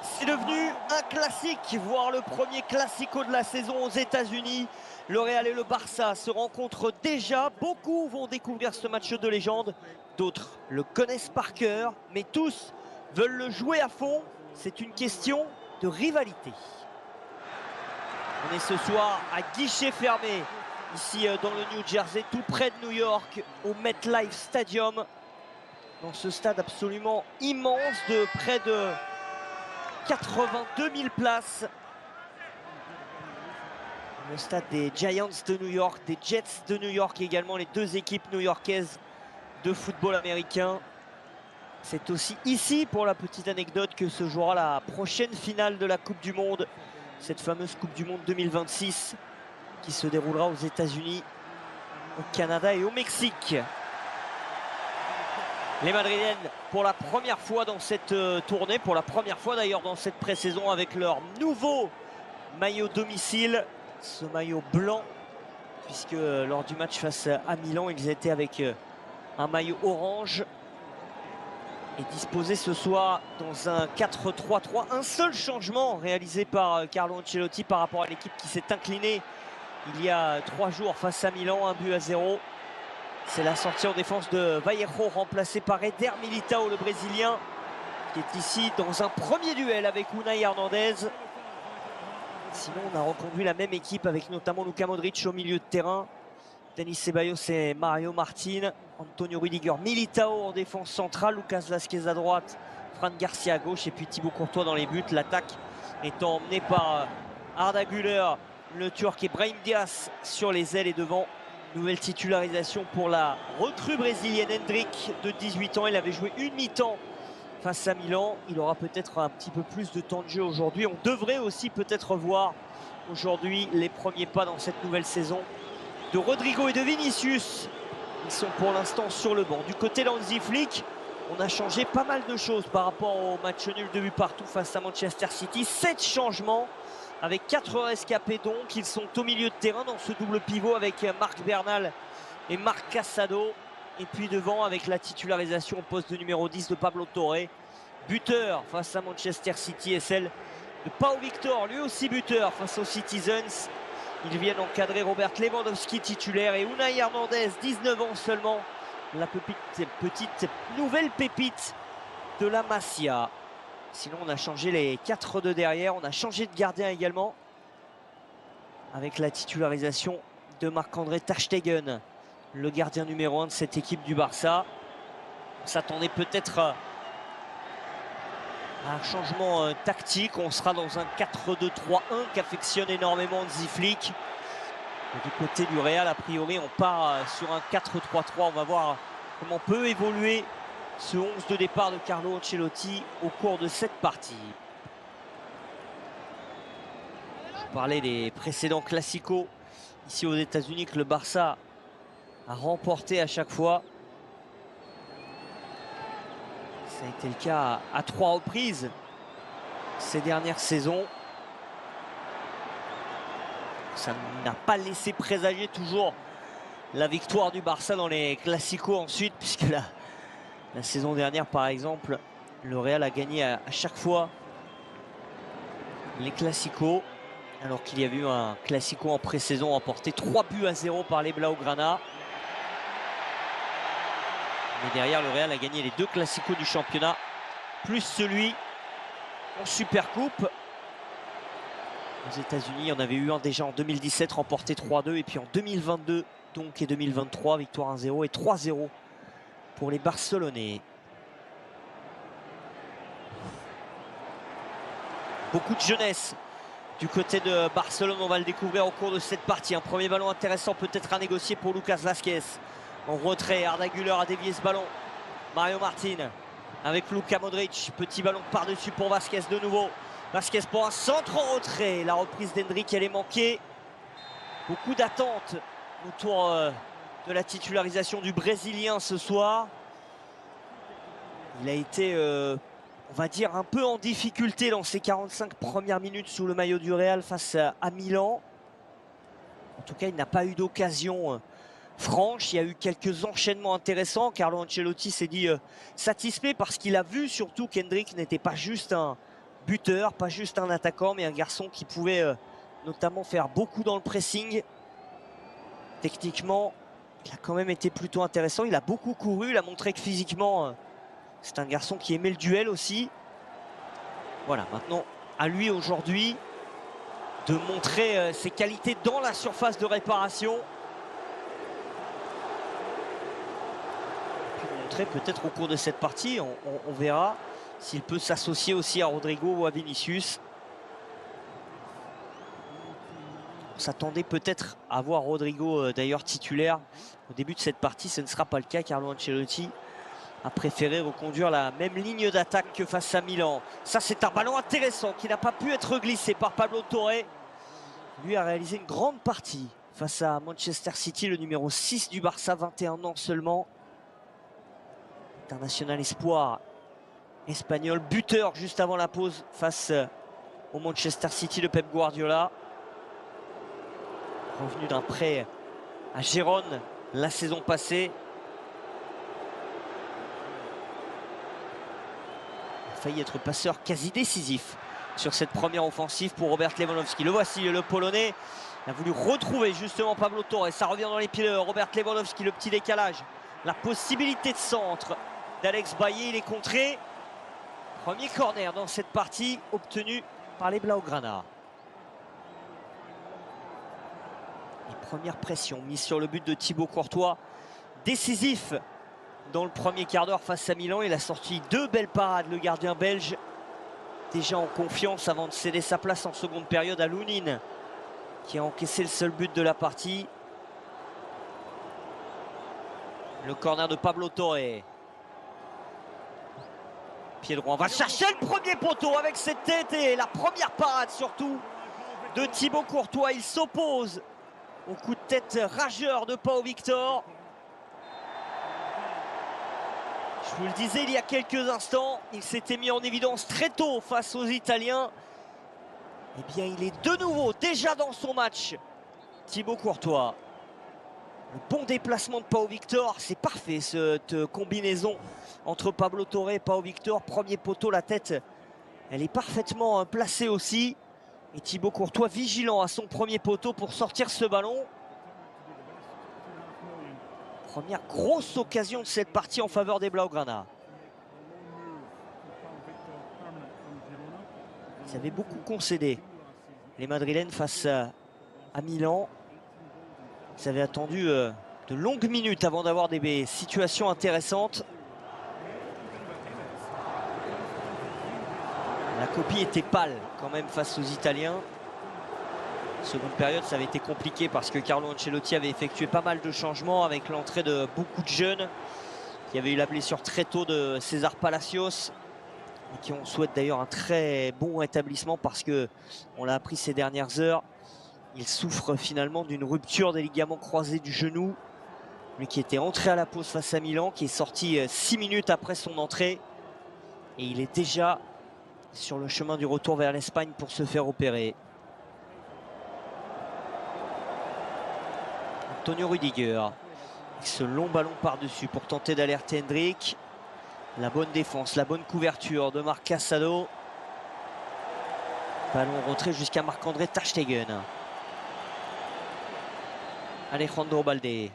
C'est devenu un classique, voire le premier classico de la saison aux États-Unis. Le Real et le Barça se rencontrent déjà. Beaucoup vont découvrir ce match de légende. D'autres le connaissent par cœur, mais tous veulent le jouer à fond. C'est une question de rivalité. On est ce soir à guichet fermé, ici dans le New Jersey, tout près de New York, au MetLife Stadium. Dans ce stade absolument immense de près de 82 000 places. Le stade des Giants de New York, des Jets de New York également, les deux équipes new-yorkaises de football américain. C'est aussi ici, pour la petite anecdote, que se jouera la prochaine finale de la Coupe du Monde. Cette fameuse Coupe du Monde 2026 qui se déroulera aux États-Unis, au Canada et au Mexique. Les Madrilènes, pour la première fois dans cette tournée, pour la première fois d'ailleurs dans cette pré-saison, avec leur nouveau maillot domicile, ce maillot blanc, puisque lors du match face à Milan, ils étaient avec un maillot orange et disposés ce soir dans un 4-3-3. Un seul changement réalisé par Carlo Ancelotti par rapport à l'équipe qui s'est inclinée il y a 3 jours face à Milan, 1-0. C'est la sortie en défense de Vallejo, remplacé par Eder Militao, le Brésilien, qui est ici dans un premier duel avec Unai Hernandez. Sinon, on a reconduit la même équipe avec notamment Luka Modric au milieu de terrain, Denis Ceballos et Mario Martin, Antonio Rudiger, Militao en défense centrale, Lucas Vázquez à droite, Fran Garcia à gauche et puis Thibaut Courtois dans les buts. L'attaque étant emmenée par Arda Güler, le Turc, et Brahim Diaz sur les ailes. Et devant, nouvelle titularisation pour la recrue brésilienne Endrick de 18 ans. Il avait joué une mi-temps face à Milan. Il aura peut-être un petit peu plus de temps de jeu aujourd'hui. On devrait aussi peut-être voir aujourd'hui les premiers pas dans cette nouvelle saison de Rodrigo et de Vinicius. Ils sont pour l'instant sur le banc. Du côté d'Hansi Flick, on a changé pas mal de choses par rapport au match nul de but partout face à Manchester City. 7 changements avec 4 rescapés donc. Ils sont au milieu de terrain dans ce double pivot avec Marc Bernal et Marc Casado. Et puis devant avec la titularisation au poste de numéro 10 de Pablo Torre. Buteur face à Manchester City et celle de Pau Victor, lui aussi buteur face aux Citizens. Ils viennent encadrer Robert Lewandowski titulaire et Unai Hernandez, 19 ans seulement. La petite nouvelle pépite de la Masia. Sinon, on a changé les 4 de derrière. On a changé de gardien également, avec la titularisation de Marc-André ter Stegen, le gardien numéro 1 de cette équipe du Barça. On s'attendait peut-être à un changement tactique. On sera dans un 4-2-3-1 qu'affectionne énormément Hansi Flick. Du côté du Real, a priori, on part sur un 4-3-3. On va voir comment peut évoluer ce 11 de départ de Carlo Ancelotti au cours de cette partie. Je parlais des précédents classicos ici aux États-Unis que le Barça a remporté à chaque fois. Ça a été le cas à 3 reprises ces dernières saisons. Ça n'a pas laissé présager toujours la victoire du Barça dans les classicos ensuite, puisque la saison dernière, par exemple, le Real a gagné à chaque fois les classicos, alors qu'il y avait eu un classico en pré-saison emporté 3-0 par les Blaugrana. Mais derrière, le Real a gagné les 2 classicos du championnat, plus celui en Supercoupe. Aux États-Unis, il y en avait eu un déjà en 2017, remporté 3-2, et puis en 2022 donc et 2023, victoire 1-0 et 3-0 pour les Barcelonais. Beaucoup de jeunesse du côté de Barcelone, on va le découvrir au cours de cette partie. Un premier ballon intéressant peut-être à négocier pour Lucas Vázquez. En retrait, Arda Güler a dévié ce ballon. Mario Martin avec Luka Modric, petit ballon par-dessus pour Vázquez de nouveau. Vázquez pour un centre en retrait. La reprise d'Hendrick, elle est manquée. Beaucoup d'attentes autour de la titularisation du Brésilien ce soir. Il a été, on va dire, un peu en difficulté dans ses 45 premières minutes sous le maillot du Real face à Milan. En tout cas, il n'a pas eu d'occasion franche. Il y a eu quelques enchaînements intéressants. Carlo Ancelotti s'est dit satisfait parce qu'il a vu surtout qu'Hendrick n'était pas juste un buteur, pas juste un attaquant, mais un garçon qui pouvait notamment faire beaucoup dans le pressing. Techniquement, il a quand même été plutôt intéressant. Il a beaucoup couru, il a montré que physiquement, c'est un garçon qui aimait le duel aussi. Voilà, maintenant, à lui aujourd'hui de montrer ses qualités dans la surface de réparation. Puis montrer peut-être au cours de cette partie, on verra s'il peut s'associer aussi à Rodrigo ou à Vinicius. On s'attendait peut-être à voir Rodrigo d'ailleurs titulaire au début de cette partie. Ce ne sera pas le cas. Carlo Ancelotti a préféré reconduire la même ligne d'attaque que face à Milan. Ça, c'est un ballon intéressant qui n'a pas pu être glissé par Pablo Torre. Lui a réalisé une grande partie face à Manchester City, le numéro 6 du Barça, 21 ans seulement. International espoir espagnol, buteur juste avant la pause face au Manchester City de Pep Guardiola. Revenu d'un prêt à Gérone la saison passée. Il a failli être passeur quasi décisif sur cette première offensive pour Robert Lewandowski. Le voici, le Polonais. Il a voulu retrouver justement Pablo Torre. Ça revient dans les pieds de Robert Lewandowski. Le petit décalage. La possibilité de centre d'Alex Bailly. Il est contré. Premier corner dans cette partie obtenu par les Blaugrana. Et première pression mise sur le but de Thibaut Courtois. Décisif dans le premier quart d'heure face à Milan. Il a sorti 2 belles parades, le gardien belge. Déjà en confiance avant de céder sa place en seconde période à Lounine, qui a encaissé le seul but de la partie. Le corner de Pablo Torre. Pied droit, on va chercher le premier poteau avec cette tête et la première parade surtout de Thibaut Courtois. Il s'oppose au coup de tête rageur de Pau Victor. Je vous le disais il y a quelques instants, il s'était mis en évidence très tôt face aux Italiens. Eh bien, il est de nouveau déjà dans son match, Thibaut Courtois. Le bon déplacement de Pau Victor, c'est parfait cette combinaison entre Pablo Torre et Pau Victor. Premier poteau, la tête, elle est parfaitement placée aussi. Et Thibaut Courtois vigilant à son premier poteau pour sortir ce ballon. Première grosse occasion de cette partie en faveur des Blaugrana. Ils avaient beaucoup concédé, les Madrilènes, face à Milan. Ils avaient attendu de longues minutes avant d'avoir des situations intéressantes. La copie était pâle quand même face aux Italiens. Seconde période, ça avait été compliqué parce que Carlo Ancelotti avait effectué pas mal de changements avec l'entrée de beaucoup de jeunes. Il y avait eu la blessure très tôt de César Palacios, et qui on souhaite d'ailleurs un très bon rétablissement parce que on l'a appris ces dernières heures. Il souffre finalement d'une rupture des ligaments croisés du genou. Lui qui était entré à la pause face à Milan, qui est sorti 6 minutes après son entrée. Et il est déjà sur le chemin du retour vers l'Espagne pour se faire opérer. Antonio Rüdiger, avec ce long ballon par-dessus pour tenter d'alerter Hendrick. La bonne défense, la bonne couverture de Marc Casado. Ballon rentré jusqu'à Marc-André ter Stegen. Alejandro Balde.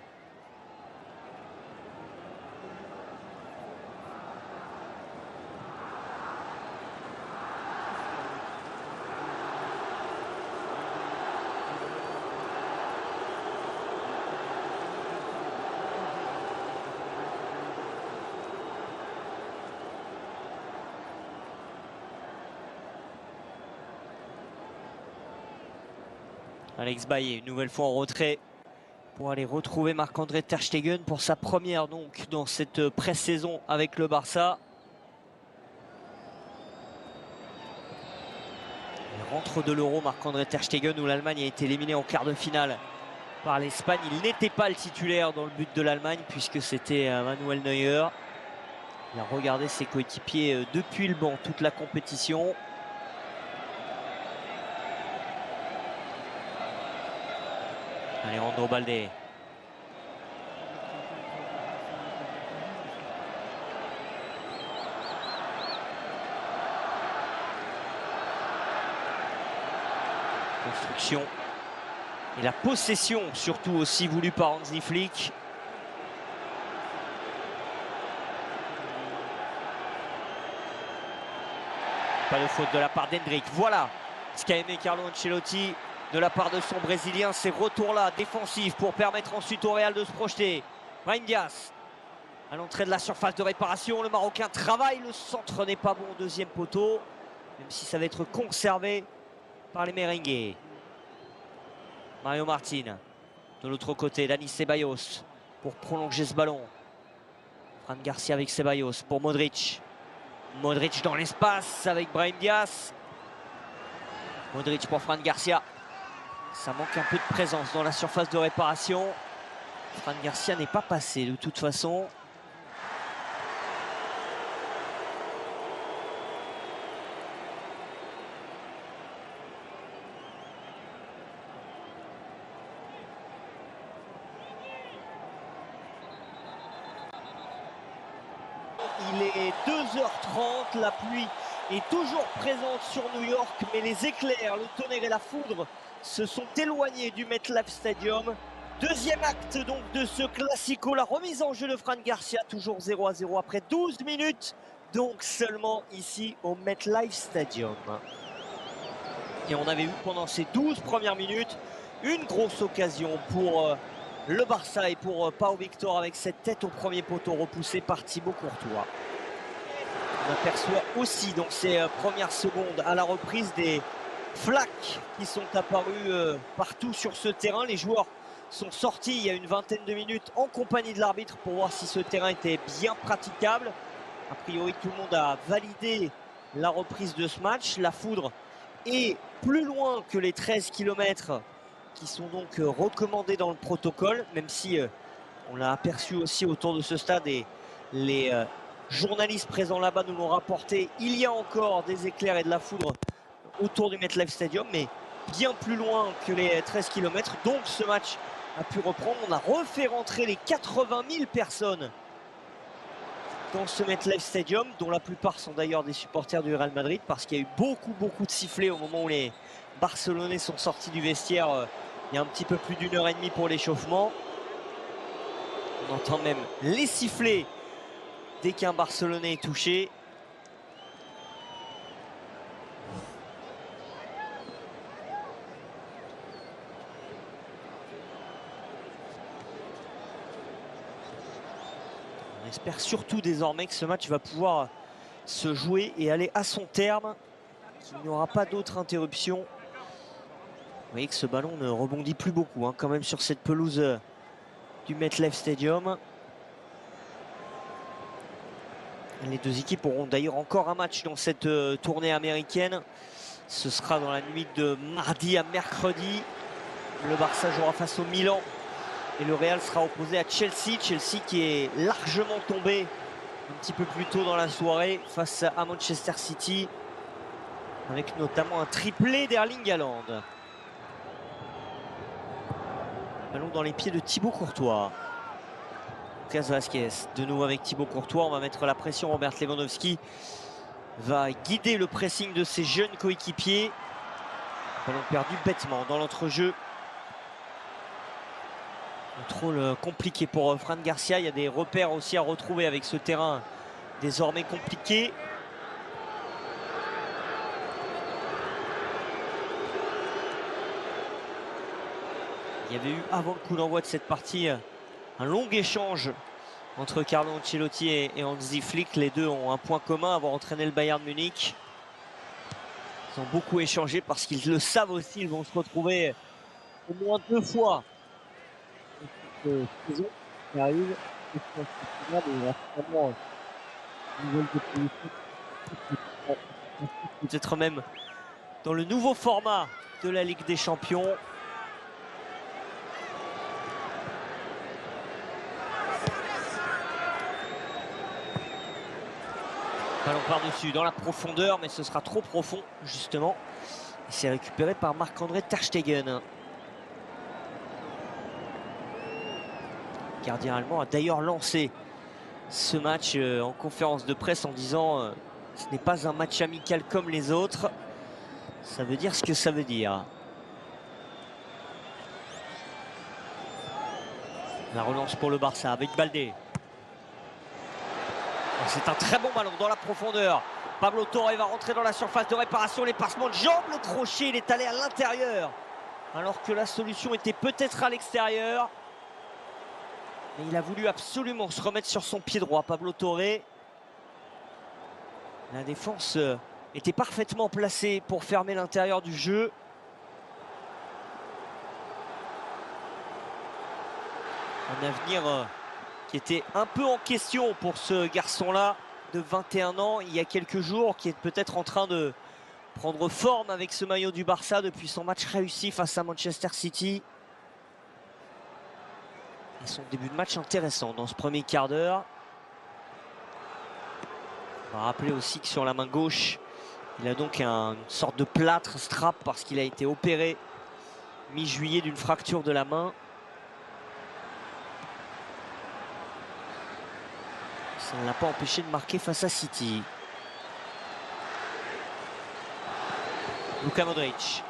Alex Bailly, une nouvelle fois en retrait pour aller retrouver Marc-André ter Stegen pour sa première donc dans cette pré-saison avec le Barça. Il rentre de l'Euro, Marc-André ter Stegen, où l'Allemagne a été éliminée en quart de finale par l'Espagne. Il n'était pas le titulaire dans le but de l'Allemagne puisque c'était Manuel Neuer. Il a regardé ses coéquipiers depuis le banc toute la compétition. Alejandro Balde. Construction et la possession surtout aussi voulue par Hansi Flick. Pas de faute de la part d'Hendrick. Voilà ce qu'a aimé Carlo Ancelotti de la part de son Brésilien. Ces retours-là défensifs pour permettre ensuite au Real de se projeter. Brahim Diaz à l'entrée de la surface de réparation. Le Marocain travaille. Le centre n'est pas bon au deuxième poteau. Même si ça va être conservé par les Merengues. Mario Martin. De l'autre côté, Dani Ceballos pour prolonger ce ballon. Fran Garcia avec Ceballos pour Modric. Modric dans l'espace avec Brahim Diaz. Modric pour Fran Garcia. Ça manque un peu de présence dans la surface de réparation. Fran Garcia n'est pas passé de toute façon. Il est 2h30, la pluie est toujours présente sur New York, mais les éclairs, le tonnerre et la foudre se sont éloignés du MetLife Stadium. Deuxième acte donc de ce Classico, la remise en jeu de Fran Garcia, toujours 0-0 après 12 minutes, donc seulement ici au MetLife Stadium. Et on avait eu pendant ces 12 premières minutes une grosse occasion pour le Barça et pour Pau Victor avec cette tête au premier poteau repoussée par Thibaut Courtois. On aperçoit aussi dans ces premières secondes à la reprise des flaques qui sont apparues partout sur ce terrain. Les joueurs sont sortis il y a une vingtaine de minutes en compagnie de l'arbitre pour voir si ce terrain était bien praticable. A priori, tout le monde a validé la reprise de ce match. La foudre est plus loin que les 13 km qui sont donc recommandés dans le protocole, même si on l'a aperçu aussi autour de ce stade et les journalistes présents là-bas nous l'ont rapporté. Il y a encore des éclairs et de la foudre autour du MetLife Stadium, mais bien plus loin que les 13 km. Donc ce match a pu reprendre. On a refait rentrer les 80 000 personnes dans ce MetLife Stadium, dont la plupart sont d'ailleurs des supporters du Real Madrid, parce qu'il y a eu beaucoup de sifflets au moment où les Barcelonais sont sortis du vestiaire il y a un petit peu plus d'une heure et demie pour l'échauffement. On entend même les sifflets dès qu'un Barcelonais est touché. On espère surtout désormais que ce match va pouvoir se jouer et aller à son terme, qu'il n'y aura pas d'autre interruption. Vous voyez que ce ballon ne rebondit plus beaucoup quand même sur cette pelouse du MetLife Stadium. Les deux équipes auront d'ailleurs encore un match dans cette tournée américaine. Ce sera dans la nuit de mardi à mercredi. Le Barça jouera face au Milan et le Real sera opposé à Chelsea. Chelsea qui est largement tombé un petit peu plus tôt dans la soirée face à Manchester City, avec notamment un triplé d'Erling Haaland. Ballon dans les pieds de Thibaut Courtois. Lucas Vázquez, de nouveau avec Thibaut Courtois. On va mettre la pression. Robert Lewandowski va guider le pressing de ses jeunes coéquipiers. Ballon perdu bêtement dans l'entrejeu. Contrôle compliqué pour Fran Garcia. Il y a des repères aussi à retrouver avec ce terrain désormais compliqué. Il y avait eu avant le coup d'envoi de cette partie un long échange entre Carlo Ancelotti et Hansi Flick. Les deux ont un point commun, avoir entraîné le Bayern Munich. Ils ont beaucoup échangé parce qu'ils le savent aussi, ils vont se retrouver au moins 2 fois cette saison qui arrive. Peut-être même dans le nouveau format de la Ligue des Champions. Ballon par-dessus dans la profondeur, mais ce sera trop profond justement. Et c'est récupéré par Marc-André Ter Stegen. Le gardien allemand a d'ailleurs lancé ce match en conférence de presse en disant ce n'est pas un match amical comme les autres. Ça veut dire ce que ça veut dire. La relance pour le Barça avec Baldé. C'est un très bon ballon dans la profondeur. Pablo Torre va rentrer dans la surface de réparation. Les passements de jambes, le crochet, il est allé à l'intérieur. Alors que la solution était peut-être à l'extérieur. Mais il a voulu absolument se remettre sur son pied droit, Pablo Torre. La défense était parfaitement placée pour fermer l'intérieur du jeu. Un avenir qui était un peu en question pour ce garçon-là de 21 ans il y a quelques jours, qui est peut-être en train de prendre forme avec ce maillot du Barça depuis son match réussi face à Manchester City. Et son début de match intéressant dans ce premier quart d'heure. On va rappeler aussi que sur la main gauche, il a donc une sorte de plâtre, strap, parce qu'il a été opéré mi-juillet d'une fracture de la main. Ça ne l'a pas empêché de marquer face à City. Luka Modric.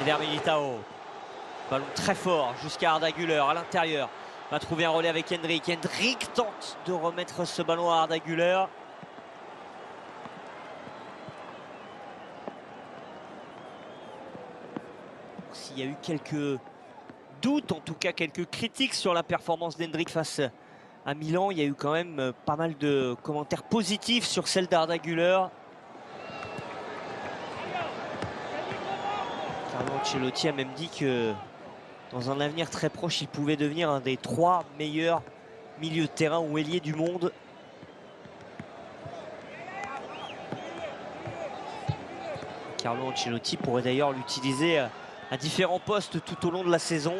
Eder Militao. Ballon très fort jusqu'à Arda Güler à l'intérieur. Va trouver un relais avec Hendrik. Hendrik tente de remettre ce ballon à Arda Güler. S'il y a eu quelques doutes, en tout cas quelques critiques sur la performance d'Hendrik face à Milan, il y a eu quand même pas mal de commentaires positifs sur celle d'Arda Güler. Carlo Ancelotti a même dit que dans un avenir très proche, il pouvait devenir un des 3 meilleurs milieux de terrain ou ailiers du monde. Carlo Ancelotti pourrait d'ailleurs l'utiliser à différents postes tout au long de la saison.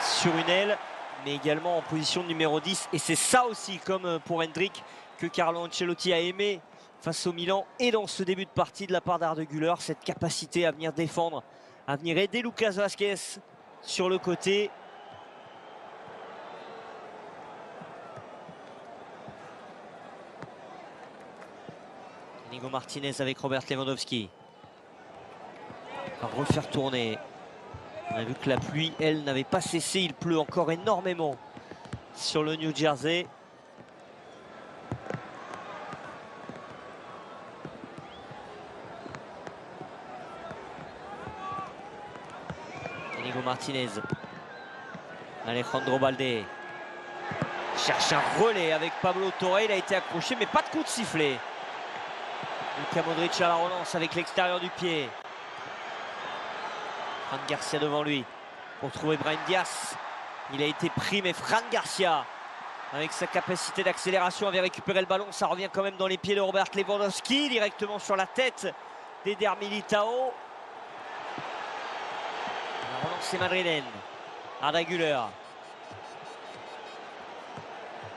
Sur une aile, mais également en position de numéro 10. Et c'est ça aussi, comme pour Hendrik, que Carlo Ancelotti a aimé face au Milan et dans ce début de partie de la part d'Arda Güler, cette capacité à venir défendre, à venir aider Lucas Vazquez sur le côté. Inigo Martinez avec Robert Lewandowski. On va refaire tourner. On a vu que la pluie, elle, n'avait pas cessé. Il pleut encore énormément sur le New Jersey. Inigo Martinez. Alejandro Baldé. Cherche un relais avec Pablo Torre. Il a été accroché, mais pas de coup de sifflet. Luka Modric à la relance avec l'extérieur du pied. Fran Garcia devant lui pour trouver Brahim Diaz. Il a été pris, mais Fran Garcia, avec sa capacité d'accélération, avait récupéré le ballon. Ça revient quand même dans les pieds de Robert Lewandowski, directement sur la tête d'Eder Militao. La relance est madrilène. Arda Güler.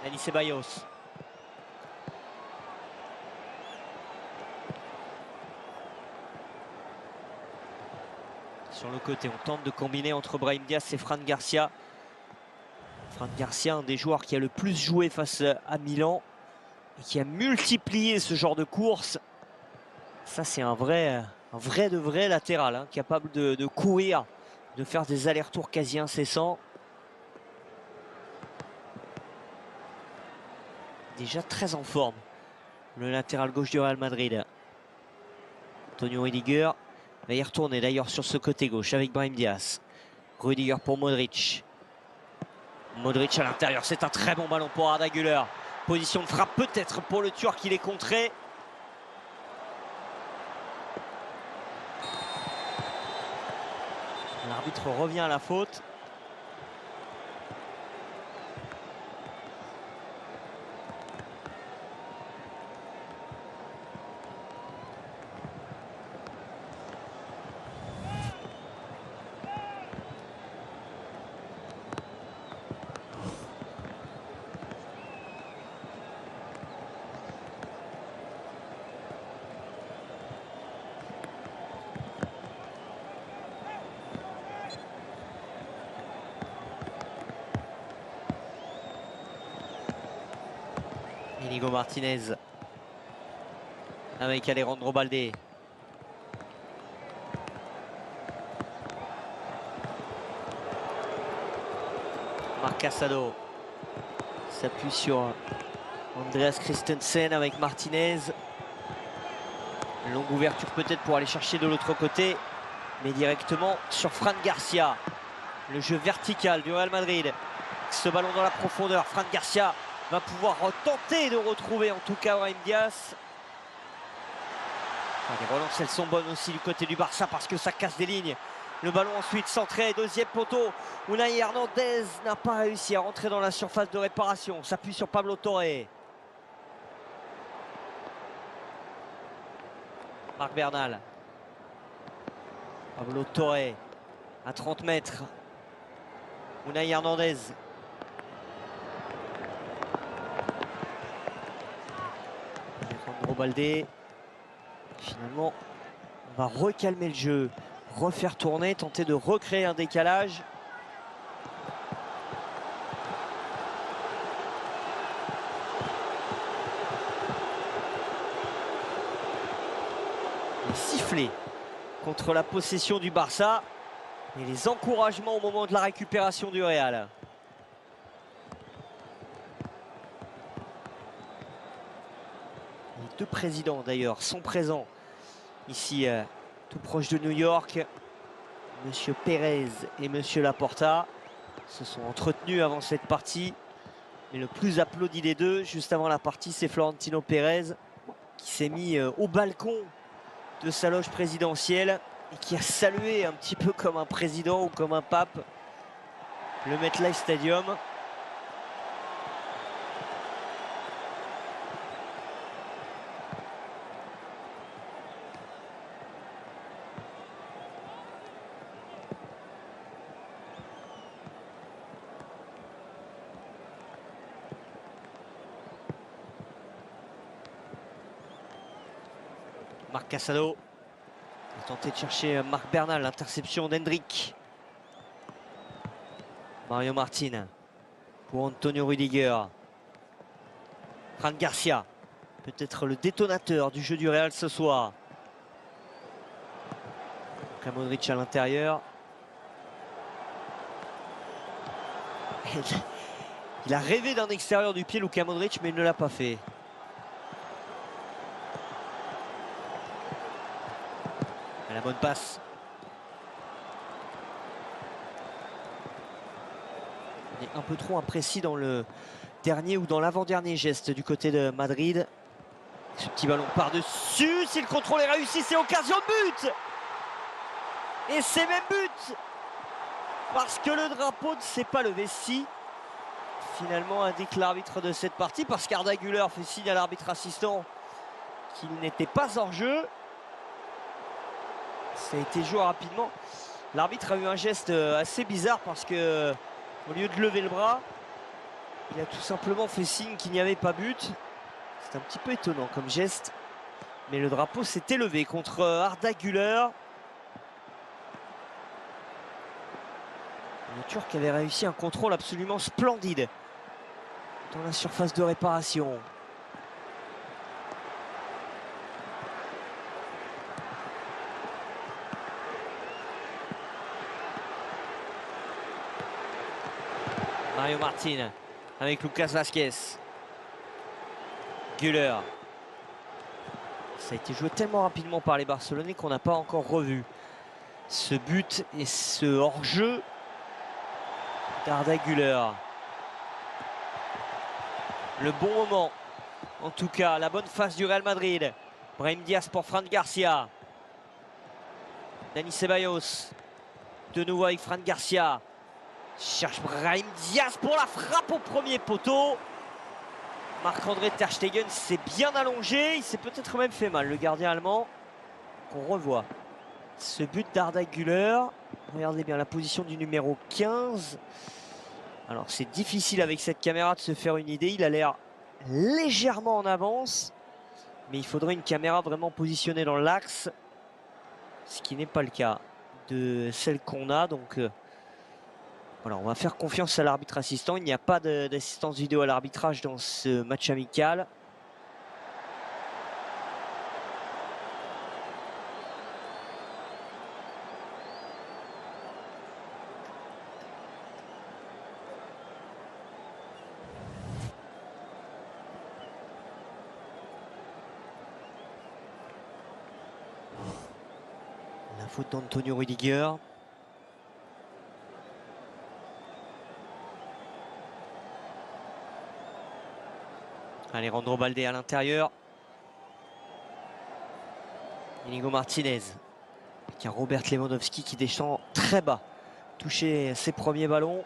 Dani Ceballos. Sur le côté, on tente de combiner entre Brahim Diaz et Fran Garcia. Fran Garcia, un des joueurs qui a le plus joué face à Milan et qui a multiplié ce genre de course. Ça, c'est un vrai de vrai latéral, hein, capable de courir, de faire des allers-retours quasi incessants. Déjà très en forme, le latéral gauche du Real Madrid. Antonio Rudiger va y retourner d'ailleurs sur ce côté gauche avec Brahim Diaz. Rudiger pour Modric. Modric à l'intérieur, c'est un très bon ballon pour Arda Güler. Position de frappe peut-être pour le Turc, il est contré. L'arbitre revient à la faute. Inigo Martinez avec Alejandro Baldé. Marc Casado s'appuie sur Andreas Christensen avec Martinez. Longue ouverture peut-être pour aller chercher de l'autre côté, mais directement sur Fran Garcia. Le jeu vertical du Real Madrid. Ce ballon dans la profondeur, Fran Garcia va pouvoir tenter de retrouver en tout cas Brahim Diaz. Les relances, elles sont bonnes aussi du côté du Barça parce que ça casse des lignes. Le ballon ensuite centré, deuxième poteau. Unai Hernandez n'a pas réussi à rentrer dans la surface de réparation. S'appuie sur Pablo Torre. Marc Bernal. Pablo Torre à 30 mètres. Unai Hernandez. Alejandro Balde. Finalement, on va recalmer le jeu, refaire tourner, tenter de recréer un décalage. Les sifflets contre la possession du Barça et les encouragements au moment de la récupération du Real. Les deux présidents d'ailleurs sont présents ici tout proche de New York. Monsieur Pérez et Monsieur Laporta se sont entretenus avant cette partie. Mais le plus applaudi des deux, juste avant la partie, c'est Florentino Pérez qui s'est mis au balcon de sa loge présidentielle et qui a salué un petit peu comme un président ou comme un pape le MetLife Stadium. Marc Casado a tenté de chercher Marc Bernal, l'interception d'Hendrick. Mario Martin pour Antonio Rüdiger. Fran Garcia, peut-être le détonateur du jeu du Real ce soir. Luka Modric à l'intérieur. Il a rêvé d'un extérieur du pied, Luka Modric, mais il ne l'a pas fait. La bonne passe. Il est un peu trop imprécis dans le dernier ou dans l'avant-dernier geste du côté de Madrid. Ce petit ballon par-dessus, si le contrôle est réussi, c'est occasion de but. Et c'est même but. Parce que le drapeau ne s'est pas levé. Si, finalement, indique l'arbitre de cette partie, parce qu'Arda Güler fait signe à l'arbitre assistant qu'il n'était pas hors jeu. Ça a été joué rapidement. L'arbitre a eu un geste assez bizarre parce que au lieu de lever le bras, il a tout simplement fait signe qu'il n'y avait pas but. C'est un petit peu étonnant comme geste. Mais le drapeau s'était levé contre Arda Güler. Le Turc avait réussi un contrôle absolument splendide dans la surface de réparation. Mario Martin avec Lucas Vázquez. Güler. Ça a été joué tellement rapidement par les Barcelonais qu'on n'a pas encore revu ce but et ce hors-jeu d'Arda Güler. Le bon moment, en tout cas, la bonne face du Real Madrid. Brahim Diaz pour Fran Garcia. Dani Ceballos. De nouveau avec Fran Garcia. Cherche Brahim Diaz pour la frappe au premier poteau. Marc-André ter Stegen s'est bien allongé. Il s'est peut-être même fait mal, le gardien allemand. Qu'on revoit. Ce but d'Arda Güler. Regardez bien la position du numéro 15. Alors c'est difficile avec cette caméra de se faire une idée. Il a l'air légèrement en avance. Mais il faudrait une caméra vraiment positionnée dans l'axe. Ce qui n'est pas le cas de celle qu'on a. Donc voilà, on va faire confiance à l'arbitre assistant. Il n'y a pas d'assistance vidéo à l'arbitrage dans ce match amical. faute d'Antonio Rüdiger. Alejandro Balde à l'intérieur. Inigo Martinez. Il y a Robert Lewandowski qui descend très bas. Toucher ses premiers ballons.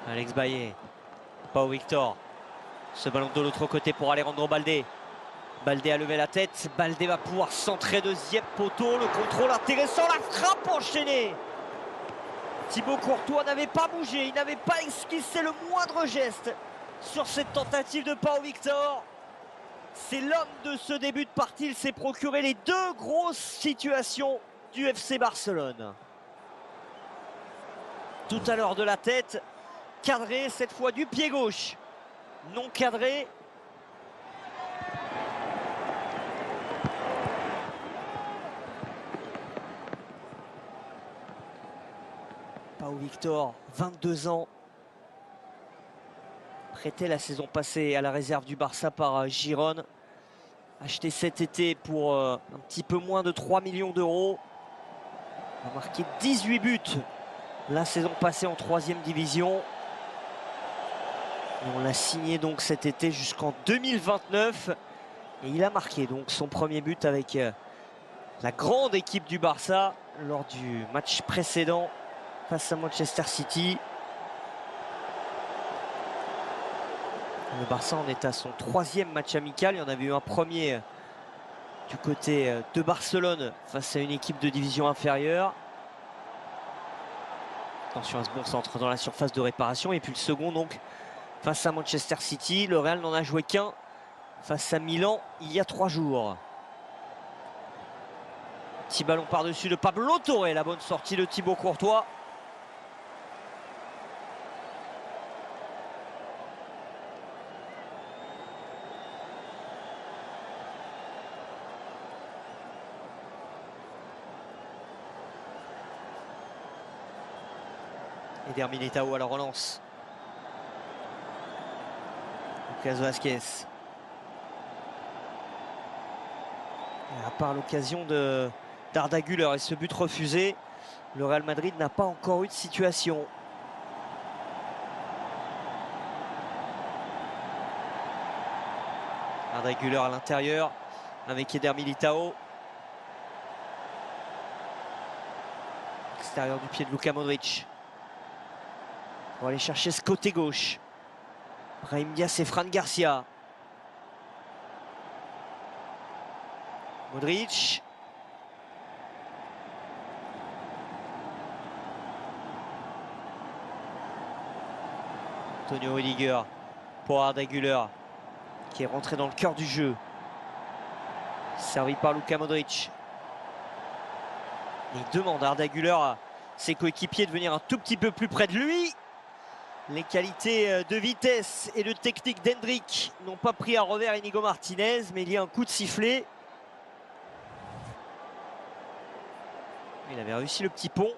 Alex Baillet. Pau Victor. Ce ballon de l'autre côté pour Alejandro Balde. Balde a levé la tête. Balde va pouvoir centrer, deuxième poteau. Le contrôle intéressant. La frappe enchaînée. Thibaut Courtois n'avait pas bougé. Il n'avait pas esquissé le moindre geste sur cette tentative de Pau Victor. C'est l'homme de ce début de partie. Il s'est procuré les deux grosses situations du FC Barcelone. Tout à l'heure de la tête. Cadré, cette fois du pied gauche. Non cadré. Pau Victor, 22 ans. Prêté la saison passée à la réserve du Barça par Girone. Acheté cet été pour un petit peu moins de 3 millions d'euros. Il a marqué 18 buts la saison passée en 3e division. Et on l'a signé donc cet été jusqu'en 2029. Et il a marqué donc son premier but avec la grande équipe du Barça lors du match précédent face à Manchester City. Le Barça en est à son 3e match amical. Il y en avait eu un premier du côté de Barcelone face à une équipe de division inférieure. Attention à ce bon centre dans la surface de réparation. Et puis le second donc face à Manchester City. Le Real n'en a joué qu'un face à Milan il y a 3 jours. Petit ballon par-dessus de Pablo Torre. La bonne sortie de Thibaut Courtois. Eder Militao à la relance. Lucas Vázquez. Et à part l'occasion d'Arda Güler et ce but refusé, le Real Madrid n'a pas encore eu de situation. Arda Güler à l'intérieur avec Eder Militao. Extérieur du pied de Luka Modric. On va aller chercher ce côté gauche. Brahim Diaz et Fran Garcia. Modric. Antonio Rüdiger pour Arda Güler qui est rentré dans le cœur du jeu. Servi par Luka Modric. Il demande à Arda Güler à ses coéquipiers de venir un tout petit peu plus près de lui. Les qualités de vitesse et de technique d'Hendrick n'ont pas pris à revers Inigo Martinez, mais il y a un coup de sifflet. Il avait réussi le petit pont.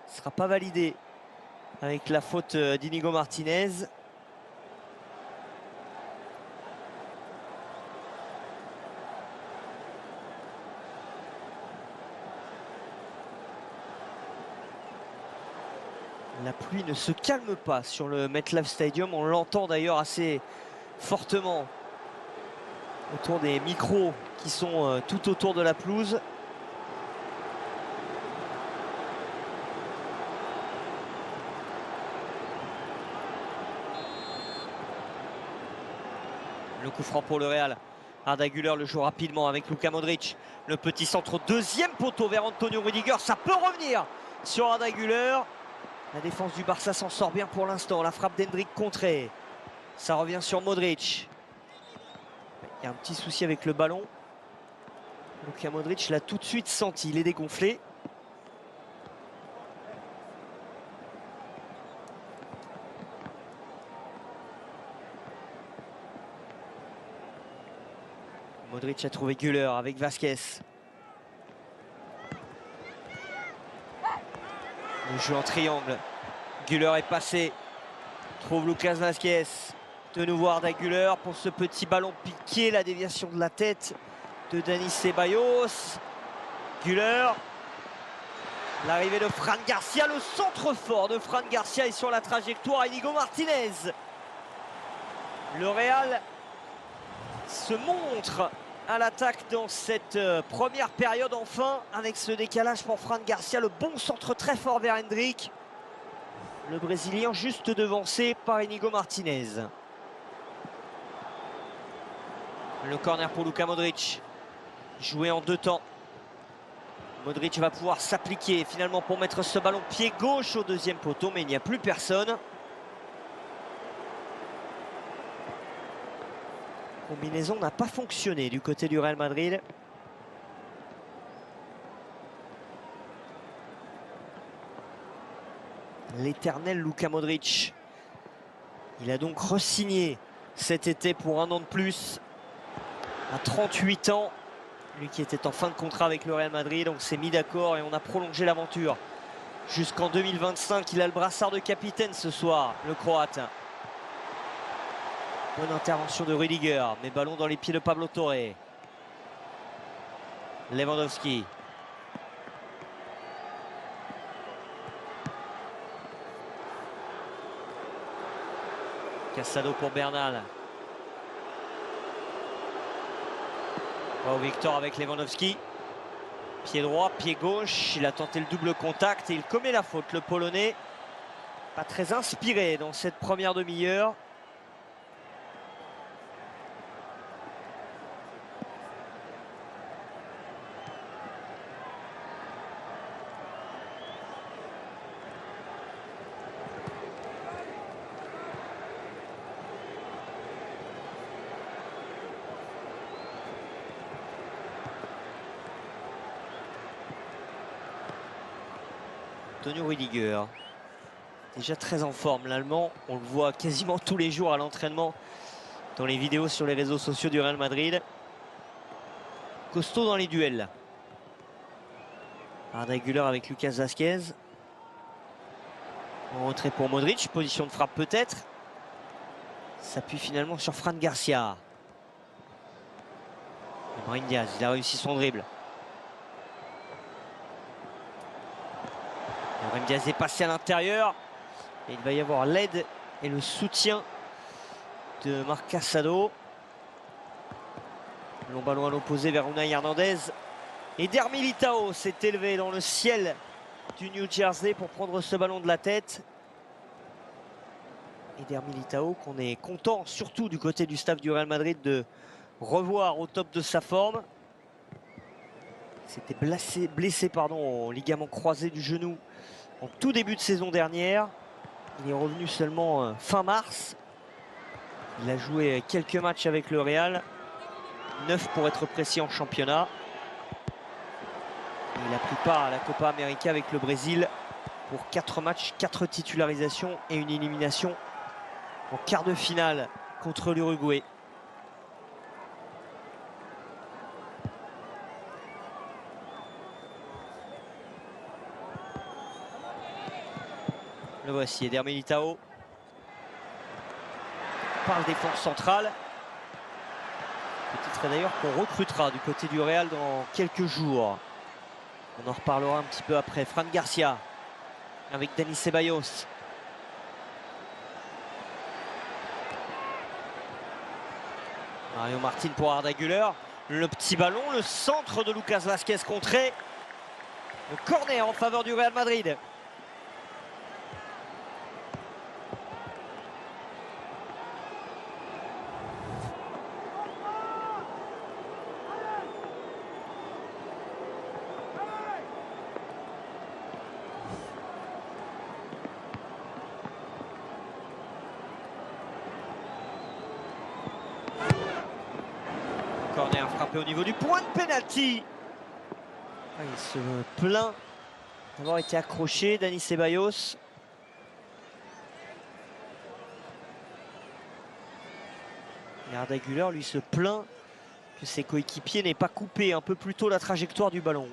Ce ne sera pas validé avec la faute d'Inigo Martinez. La pluie ne se calme pas sur le MetLife Stadium. On l'entend d'ailleurs assez fortement autour des micros qui sont tout autour de la pelouse. Le coup franc pour le Real. Arda Güler le joue rapidement avec Luka Modric. Le petit centre au deuxième poteau vers Antonio Rüdiger. Ça peut revenir sur Arda Güler. La défense du Barça s'en sort bien pour l'instant. La frappe d'Hendrick contrée. Ça revient sur Modric. Il y a un petit souci avec le ballon. Luka Modric l'a tout de suite senti. Il est dégonflé. Modric a trouvé Güler avec Vázquez. Le jeu en triangle. Güler est passé. Trouve Lucas Vázquez. De nouveau Arda Güler pour ce petit ballon piqué. La déviation de la tête de Dani Ceballos. Güler. L'arrivée de Fran Garcia. Le centre fort de Fran Garcia est sur la trajectoire. Inigo Martinez. Le Real se montre à l'attaque dans cette première période enfin, avec ce décalage pour Fran Garcia. Le bon centre très fort vers Hendrick. Le Brésilien juste devancé par Inigo Martinez. Le corner pour Luka Modric. Joué en 2 temps. Modric va pouvoir s'appliquer finalement pour mettre ce ballon pied gauche au 2e poteau, mais il n'y a plus personne. La combinaison n'a pas fonctionné du côté du Real Madrid. L'éternel Luka Modric. Il a donc re-signé cet été pour 1 an de plus. À 38 ans. Lui qui était en fin de contrat avec le Real Madrid. On s'est mis d'accord et on a prolongé l'aventure jusqu'en 2025. Il a le brassard de capitaine ce soir, le Croate. Bonne intervention de Rüdiger, mais ballon dans les pieds de Pablo Torre. Lewandowski. Casado pour Bernal. Oh, Victor avec Lewandowski. Pied droit, pied gauche. Il a tenté le double contact et il commet la faute, le Polonais. Pas très inspiré dans cette première demi-heure. Antonio Rüdiger, déjà très en forme l'Allemand, on le voit quasiment tous les jours à l'entraînement dans les vidéos sur les réseaux sociaux du Real Madrid. Costaud dans les duels. Arda Güler avec Lucas Vázquez. En retrait pour Modric, position de frappe peut-être. S'appuie finalement sur Fran Garcia. Brahim Diaz, il a réussi son dribble. Brahim Diaz est passé à l'intérieur. Et il va y avoir l'aide et le soutien de Marc Casado. Long ballon à l'opposé vers Unai Hernandez. Et Eder Militao s'est élevé dans le ciel du New Jersey pour prendre ce ballon de la tête. Eder Militao qu'on est content, surtout du côté du staff du Real Madrid, de revoir au top de sa forme. C'était blessé au ligament croisé du genou en tout début de saison dernière. Il est revenu seulement fin mars. Il a joué quelques matchs avec le Real. 9 pour être précis en championnat. Et il a pris part à la Copa América avec le Brésil pour 4 matchs, 4 titularisations et une élimination en quart de finale contre l'Uruguay. Le voici, Eder Militao par le défense centrale. Peut-être d'ailleurs qu'on recrutera du côté du Real dans quelques jours. On en reparlera un petit peu après. Fran Garcia avec Dani Ceballos. Mario Martin pour Arda Güler. Le petit ballon, le centre de Lucas Vázquez contré. Le corner en faveur du Real Madrid. Corner frappé au niveau du point de pénalty. Il se plaint d'avoir été accroché, Dani Ceballos. Et Arda Güler, lui, se plaint que ses coéquipiers n'aient pas coupé un peu plus tôt la trajectoire du ballon.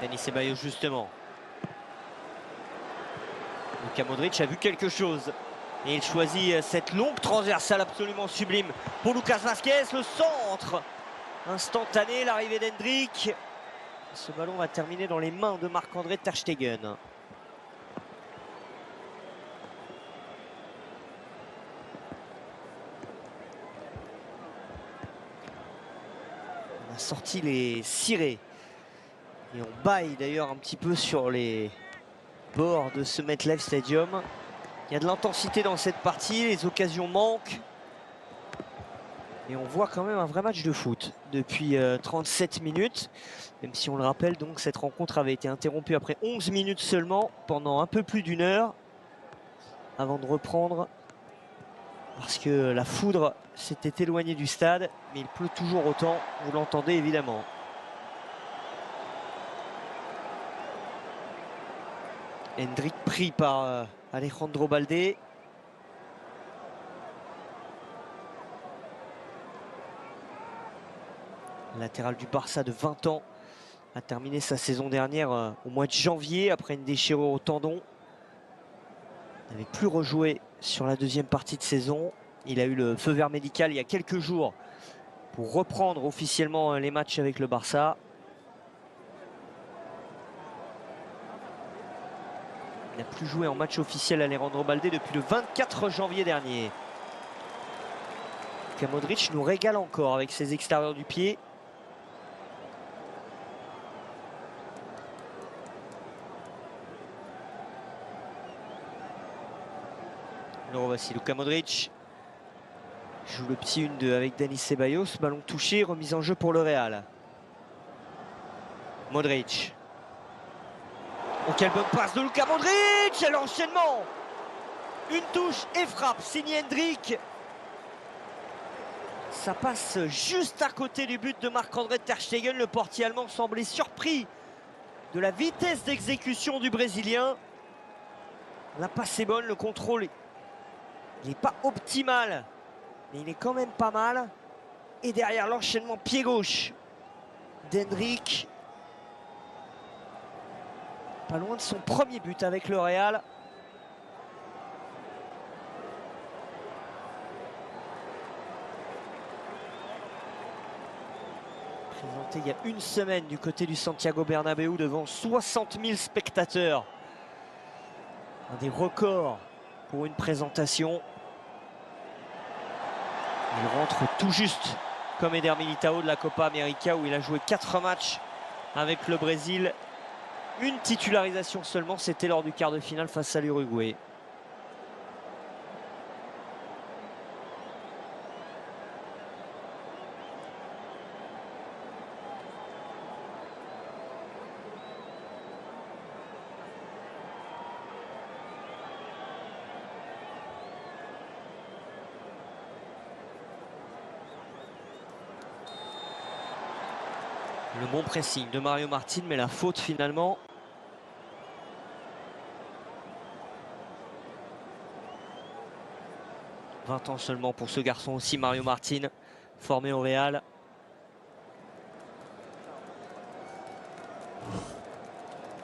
Dani Ceballos justement. Luka Modric a vu quelque chose. Et il choisit cette longue transversale absolument sublime pour Lucas Vazquez. Le centre instantané, l'arrivée d'Hendrick. Ce ballon va terminer dans les mains de Marc-André ter Stegen. On a sorti les cirés. Et on baille d'ailleurs un petit peu sur les bords de ce MetLife Stadium. Il y a de l'intensité dans cette partie, les occasions manquent. Et on voit quand même un vrai match de foot depuis 37 minutes. Même si on le rappelle, donc cette rencontre avait été interrompue après 11 minutes seulement, pendant un peu plus d'une heure, avant de reprendre. Parce que la foudre s'était éloignée du stade, mais il pleut toujours autant, vous l'entendez évidemment. Hendrick pris par Alejandro Balde. Latéral du Barça de 20 ans a terminé sa saison dernière au mois de janvier après une déchirure au tendon. Il n'avait plus rejoué sur la deuxième partie de saison. Il a eu le feu vert médical il y a quelques jours pour reprendre officiellement les matchs avec le Barça. Il n'a plus joué en match officiel à Alejandro Balde depuis le 24 janvier dernier. Luka Modric nous régale encore avec ses extérieurs du pied. Le revoici, Luka Modric joue le petit 1-2 avec Dani Ceballos. Ballon touché, remise en jeu pour le Real. Modric. Oh, quelle bonne passe de Luka Modric! Et l'enchaînement! Une touche et frappe, signé Hendrick. Ça passe juste à côté du but de Marc-André ter Stegen. Le portier allemand semblait surpris de la vitesse d'exécution du Brésilien. La passe est bonne, le contrôle, il n'est pas optimal, mais il est quand même pas mal. Et derrière, l'enchaînement pied gauche d'Hendrick. Pas loin de son premier but avec le Real. Présenté il y a une semaine du côté du Santiago Bernabéu devant 60 000 spectateurs. Un des records pour une présentation. Il rentre tout juste comme Eder Militao de la Copa América où il a joué 4 matchs avec le Brésil. Une titularisation seulement, c'était lors du quart de finale face à l'Uruguay. Le bon pressing de Mario Martin, mais la faute finalement. « 20 ans seulement pour ce garçon aussi, Mario Martin, formé au Real.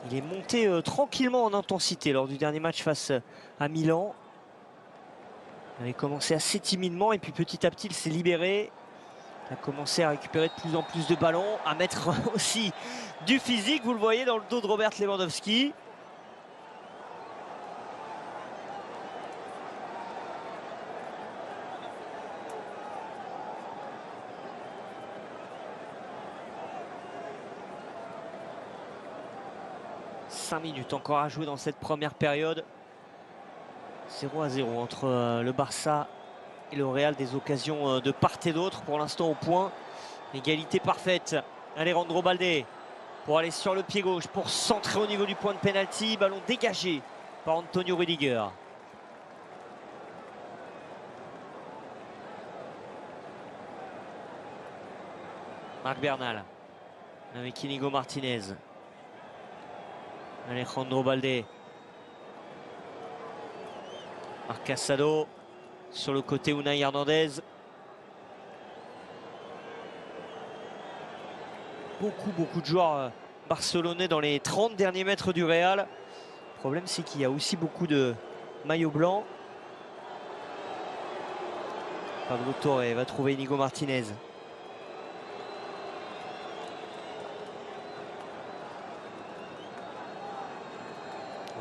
Il est monté tranquillement en intensité lors du dernier match face à Milan. Il avait commencé assez timidement et puis petit à petit il s'est libéré. Il a commencé à récupérer de plus en plus de ballons, à mettre aussi du physique, vous le voyez dans le dos de Robert Lewandowski. « 5 minutes encore à jouer dans cette première période. 0-0 entre le Barça et le Real, des occasions de part et d'autre. Pour l'instant au point, égalité parfaite. Alejandro Balde pour aller sur le pied gauche, pour centrer au niveau du point de pénalty. Ballon dégagé par Antonio Rüdiger. Marc Bernal avec Inigo Martinez. Alejandro Balde. Marc Casado sur le côté, Unai Hernandez. Beaucoup de joueurs barcelonais dans les 30 derniers mètres du Real. Le problème, c'est qu'il y a aussi beaucoup de maillots blancs. Pablo Torre va trouver Inigo Martinez.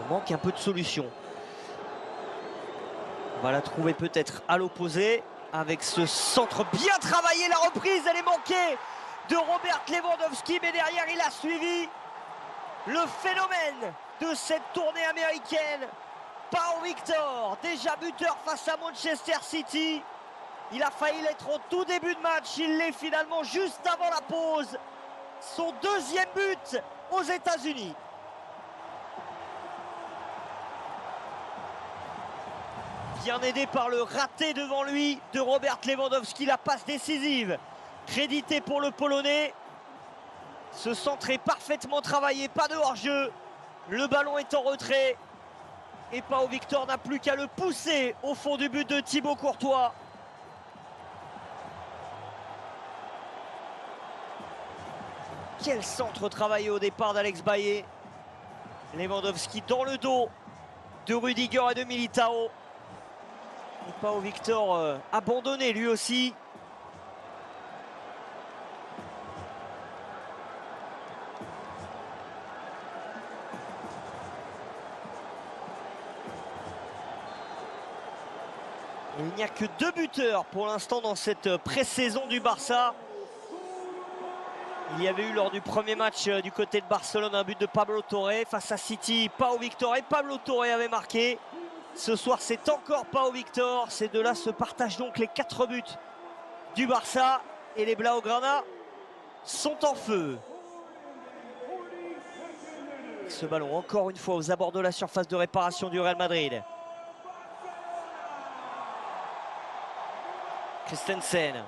On manque un peu de solution. On va la trouver peut-être à l'opposé avec ce centre bien travaillé. La reprise, elle est manquée de Robert Lewandowski, mais derrière il a suivi le phénomène de cette tournée américaine. Pau Victor, déjà buteur face à Manchester City. Il a failli l'être au tout début de match, il l'est finalement juste avant la pause. Son deuxième but aux États-Unis. Bien aidé par le raté devant lui de Robert Lewandowski, la passe décisive créditée pour le Polonais. Ce centre est parfaitement travaillé, pas de hors-jeu. Le ballon est en retrait et Pau Victor n'a plus qu'à le pousser au fond du but de Thibaut Courtois. Quel centre travaillé au départ d'Alex Bailly. Lewandowski dans le dos de Rudiger et de Militao. Et Pau Victor abandonné lui aussi. Et il n'y a que 2 buteurs pour l'instant dans cette pré-saison du Barça. Il y avait eu lors du premier match du côté de Barcelone un but de Pablo Torre face à City. Pau Victor et Pablo Torre avaient marqué. Ce soir, c'est encore Pau Victor. Ces deux-là se partagent donc les 4 buts du Barça. Et les Blaugrana sont en feu. Ce ballon, encore une fois, aux abords de la surface de réparation du Real Madrid. Christensen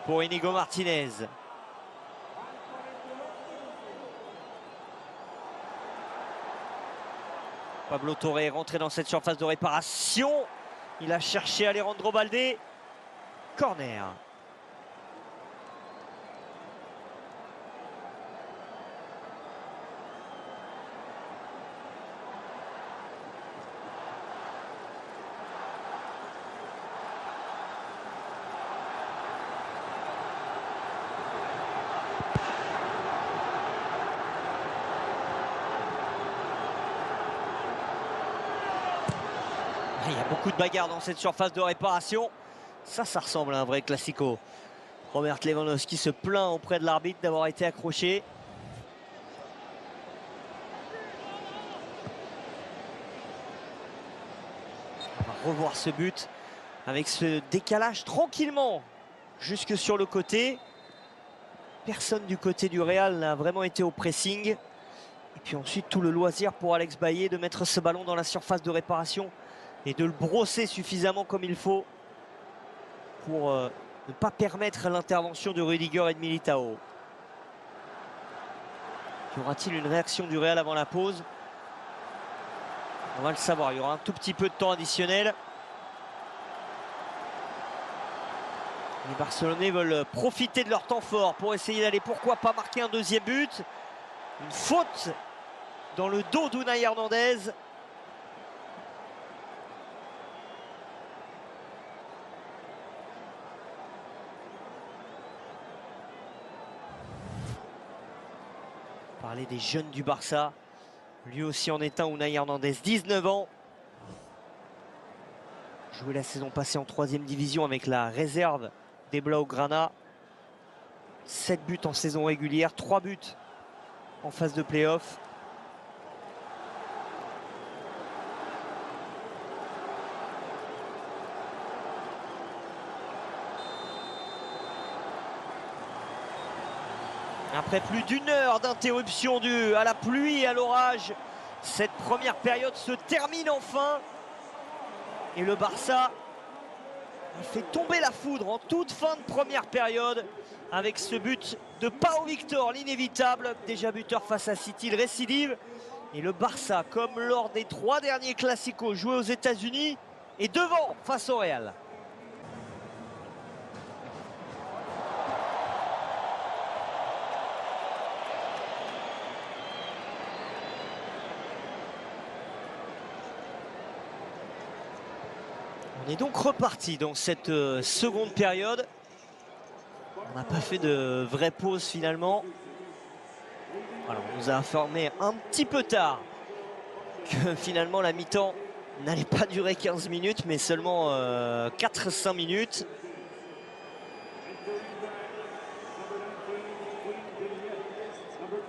pour Inigo Martinez. Pablo Torre est rentré dans cette surface de réparation. Il a cherché Alejandro Balde. Corner. Il y a beaucoup de bagarres dans cette surface de réparation. Ça ressemble à un vrai classico. Robert Lewandowski se plaint auprès de l'arbitre d'avoir été accroché. On va revoir ce but avec ce décalage tranquillement jusque sur le côté. Personne du côté du Real n'a vraiment été au pressing. Et puis ensuite tout le loisir pour Alex Bailly de mettre ce ballon dans la surface de réparation et de le brosser suffisamment comme il faut pour ne pas permettre l'intervention de Rudiger et de Militao. Y aura-t-il une réaction du Real avant la pause? On va le savoir, il y aura un tout petit peu de temps additionnel. Les Barcelonais veulent profiter de leur temps fort pour essayer d'aller, pourquoi pas, marquer un deuxième but. Une faute dans le dos d'Unai Hernandez. Parler des jeunes du Barça. Lui aussi en est un, Unai Hernandez, 19 ans. Joué la saison passée en 3e division avec la réserve des Blaugrana. 7 buts en saison régulière, 3 buts en phase de play-off. Après plus d'1 heure d'interruption due à la pluie et à l'orage, cette première période se termine enfin. Et le Barça a fait tomber la foudre en toute fin de première période avec ce but de Pau Victor, l'inévitable. Déjà buteur face à City, le récidive. Et le Barça, comme lors des 3 derniers classicos joués aux États-Unis, est devant face au Real. On est donc reparti dans cette seconde période. On n'a pas fait de vraie pause finalement. Alors, on nous a informé un petit peu tard que finalement la mi-temps n'allait pas durer 15 minutes mais seulement 4-5 minutes.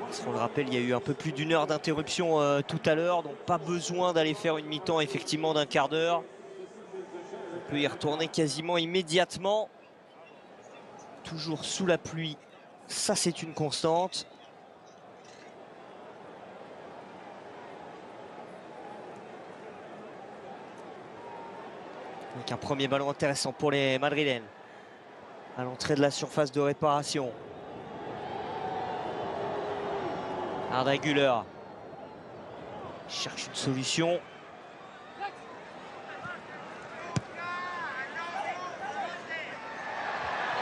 Parce qu'on le rappelle, il y a eu un peu plus d'une heure d'interruption tout à l'heure, donc pas besoin d'aller faire une mi-temps effectivement d'un quart d'heure. On peut y retourner quasiment immédiatement. Toujours sous la pluie, ça c'est une constante. Donc un premier ballon intéressant pour les Madrilènes. À l'entrée de la surface de réparation. Arda Güler cherche une solution.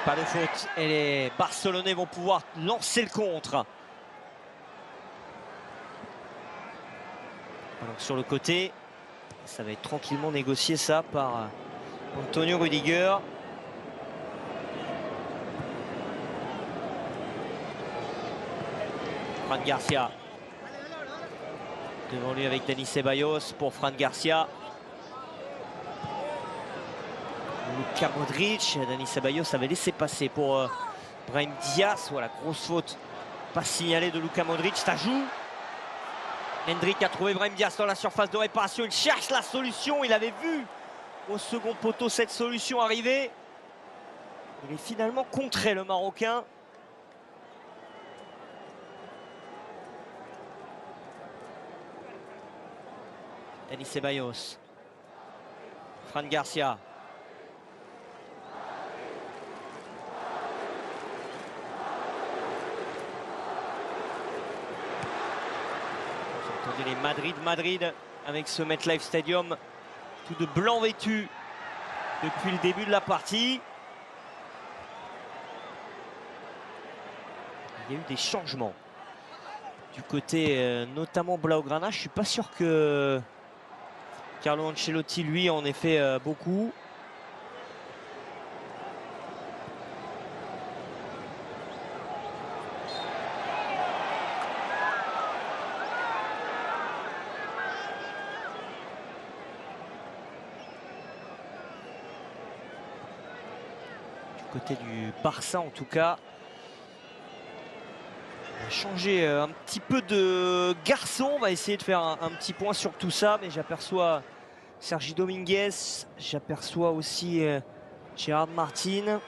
Pas de faute et les Barcelonais vont pouvoir lancer le contre. Donc sur le côté, ça va être tranquillement négocié ça par Antonio Rüdiger. Fran Garcia. Devant lui avec Dani Ceballos pour Fran Garcia. Luka Modric, Dani Ceballos avait laissé passer pour Brahim Diaz. Voilà, grosse faute. Pas signalée de Luka Modric, ça joue. Hendrick a trouvé Brahim Diaz dans la surface de réparation. Il cherche la solution. Il avait vu au second poteau cette solution arriver. Il est finalement contré, le Marocain. Dani Ceballos. Fran Garcia. Vous entendez les Madrid avec ce MetLife Stadium tout de blanc vêtu depuis le début de la partie. Il y a eu des changements du côté notamment Blaugrana. Je ne suis pas sûr que Carlo Ancelotti lui en ait fait beaucoup. Du côté du Barça en tout cas, on va changer un petit peu de garçon. On va essayer de faire un petit point sur tout ça, mais j'aperçois Sergi Dominguez, j'aperçois aussi Gerard Martin.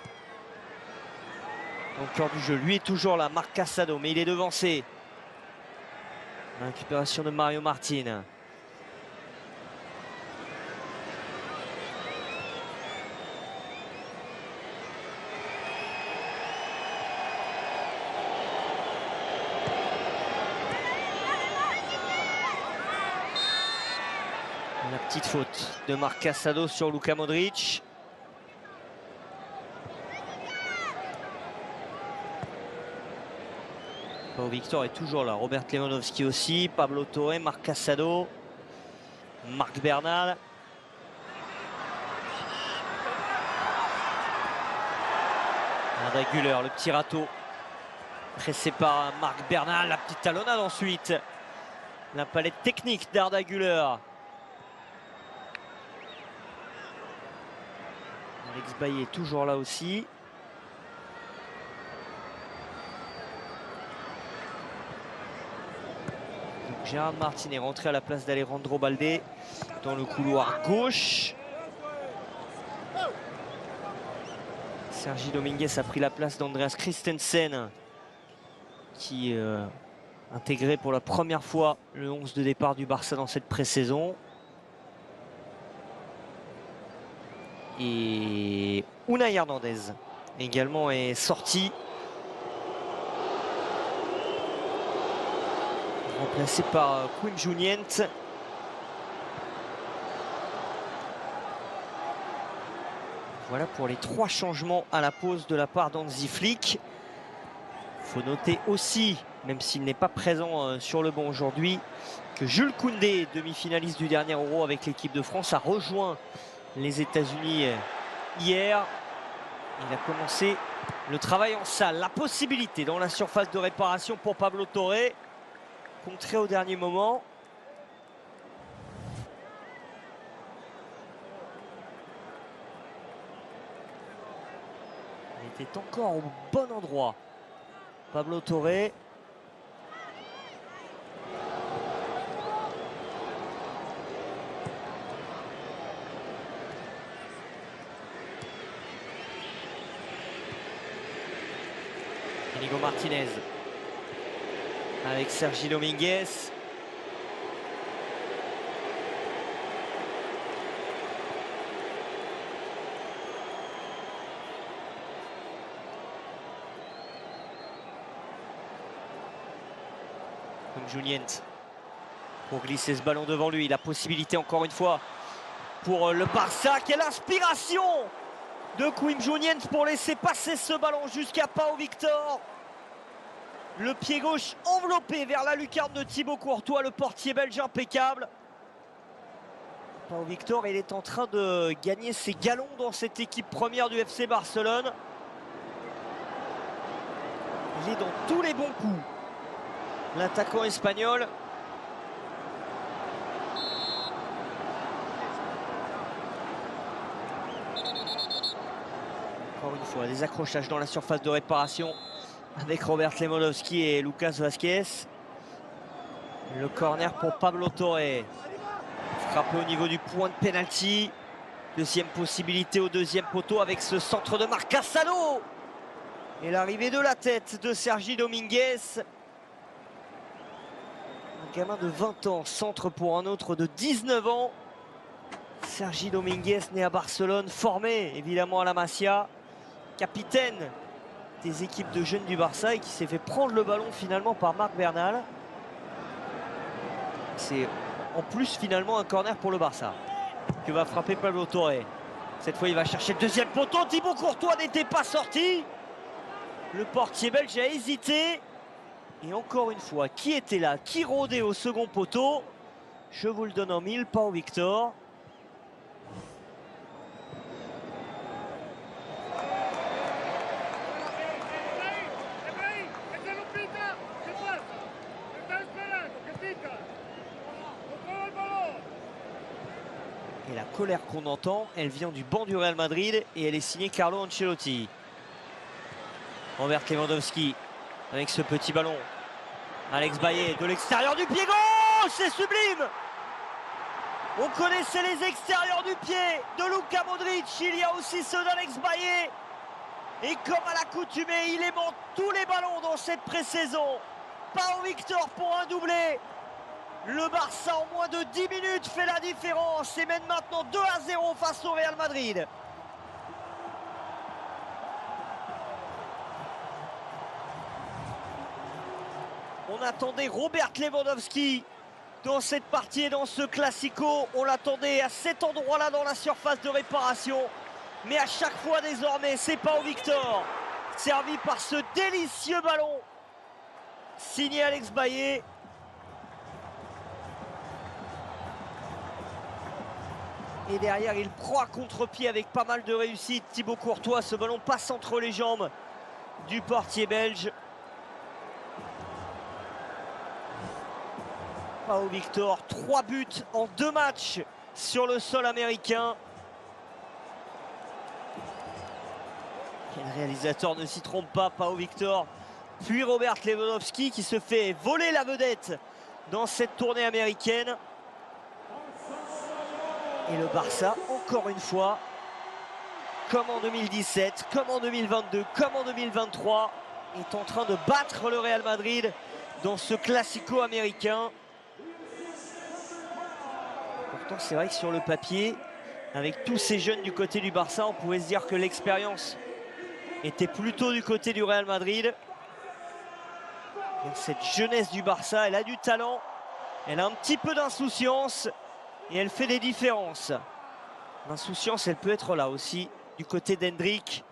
Au cœur du jeu, lui est toujours là, Marc Casado, mais il est devancé. La récupération de Mario Martin. La petite faute de Marc Casado sur Luka Modric. Pau Victor est toujours là. Robert Lewandowski aussi. Pablo Torre, Marc Casado. Marc Bernal. Arda Güler, le petit râteau. Pressé par Marc Bernal. La petite talonnade ensuite. La palette technique d'Arda Güler. Alex Bailly est toujours là aussi. Donc Gérard Martin est rentré à la place d'Alejandro Balde dans le couloir gauche. Sergi Dominguez a pris la place d'Andreas Christensen qui intégré pour la première fois le 11 de départ du Barça dans cette pré-saison. Et Unai Hernandez également est sorti, remplacé par Quim Junient. Voilà pour les 3 changements à la pause de la part d'Hansi Flick. Il faut noter aussi, même s'il n'est pas présent sur le banc aujourd'hui, que Jules Koundé, demi-finaliste du dernier Euro avec l'équipe de France, a rejoint les États-Unis hier. Il a commencé le travail en salle. La possibilité dans la surface de réparation pour Pablo Torre, contré au dernier moment. Il était encore au bon endroit. Pablo Torre. Inigo Martinez avec Sergi Dominguez. Junient pour glisser ce ballon devant lui. La possibilité encore une fois pour le Barça. Quelle inspiration de Wim Junient pour laisser passer ce ballon jusqu'à Pau Victor. Le pied gauche enveloppé vers la lucarne de Thibaut Courtois, le portier belge impeccable. Pau Victor, il est en train de gagner ses galons dans cette équipe première du FC Barcelone. Il est dans tous les bons coups. L'attaquant espagnol. Encore une fois, des accrochages dans la surface de réparation avec Robert Lewandowski et Lucas Vázquez. Le corner pour Pablo Torre. Frappé au niveau du point de pénalty. Deuxième possibilité au deuxième poteau avec ce centre de Marc Cassano. Et l'arrivée de la tête de Sergi Dominguez. Un gamin de 20 ans, centre pour un autre de 19 ans. Sergi Dominguez, né à Barcelone, formé évidemment à la Masia, capitaine des équipes de jeunes du Barça et qui s'est fait prendre le ballon finalement par Marc Bernal. C'est en plus finalement un corner pour le Barça que va frapper Pablo Torre. Cette fois il va chercher le deuxième poteau. Thibaut Courtois n'était pas sorti. Le portier belge a hésité. Et encore une fois, qui était là? Qui rôdait au second poteau? Je vous le donne en mille, Pau Victor. Et la colère qu'on entend, elle vient du banc du Real Madrid et elle est signée Carlo Ancelotti. Robert Lewandowski avec ce petit ballon. Alex Baillet de l'extérieur du pied gauche, c'est sublime. On connaissait les extérieurs du pied de Luka Modric, il y a aussi ceux d'Alex Baillet. Et comme à l'accoutumée, il aimante tous les ballons dans cette pré-saison. Pau Victor pour un doublé. Le Barça en moins de 10 minutes fait la différence et mène maintenant 2-0 face au Real Madrid. On attendait Robert Lewandowski dans cette partie et dans ce Classico. On l'attendait à cet endroit-là dans la surface de réparation. Mais à chaque fois désormais, c'est Pau Victor, servi par ce délicieux ballon signé Alex Baillet. Et derrière, il prend à contre-pied avec pas mal de réussite. Thibaut Courtois, ce ballon passe entre les jambes du portier belge. Pau Victor, 3 buts en 2 matchs sur le sol américain. Quel réalisateur ne s'y trompe pas, Pau Victor. Puis Robert Lewandowski qui se fait voler la vedette dans cette tournée américaine. Et le Barça, encore une fois, comme en 2017, comme en 2022, comme en 2023, est en train de battre le Real Madrid dans ce Classico américain. Pourtant, c'est vrai que sur le papier, avec tous ces jeunes du côté du Barça, on pouvait se dire que l'expérience était plutôt du côté du Real Madrid. Et cette jeunesse du Barça, elle a du talent, elle a un petit peu d'insouciance et elle fait des différences. L'insouciance, elle peut être là aussi du côté d'Hendrick.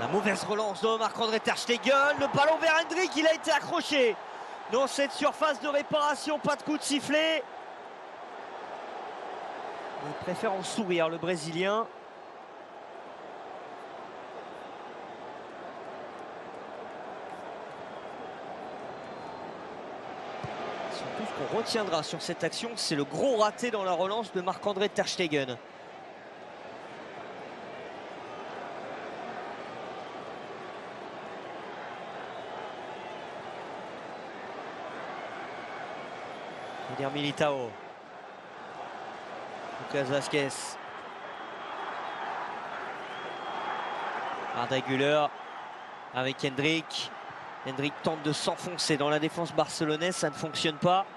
La mauvaise relance de Marc-André Ter Stegen, le ballon vers Hendrick, il a été accroché dans cette surface de réparation, pas de coup de sifflet. Il préfère en sourire, le Brésilien. Surtout ce qu'on retiendra sur cette action, c'est le gros raté dans la relance de Marc-André Ter Stegen. Eder Militao. Lucas Vázquez. Arda Güler avec Hendrick. Hendrick tente de s'enfoncer dans la défense barcelonaise, ça ne fonctionne pas.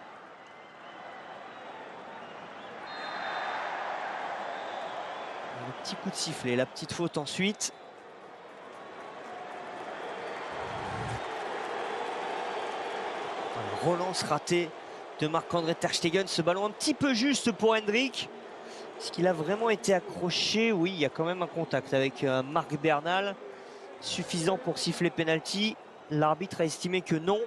Le petit coup de sifflet, la petite faute ensuite. Une relance ratée de Marc-André Ter Stegen. Ce ballon un petit peu juste pour Hendrick. Est-ce qu'il a vraiment été accroché? Oui, il y a quand même un contact avec Marc Bernal. Suffisant pour siffler penalty. L'arbitre a estimé que non.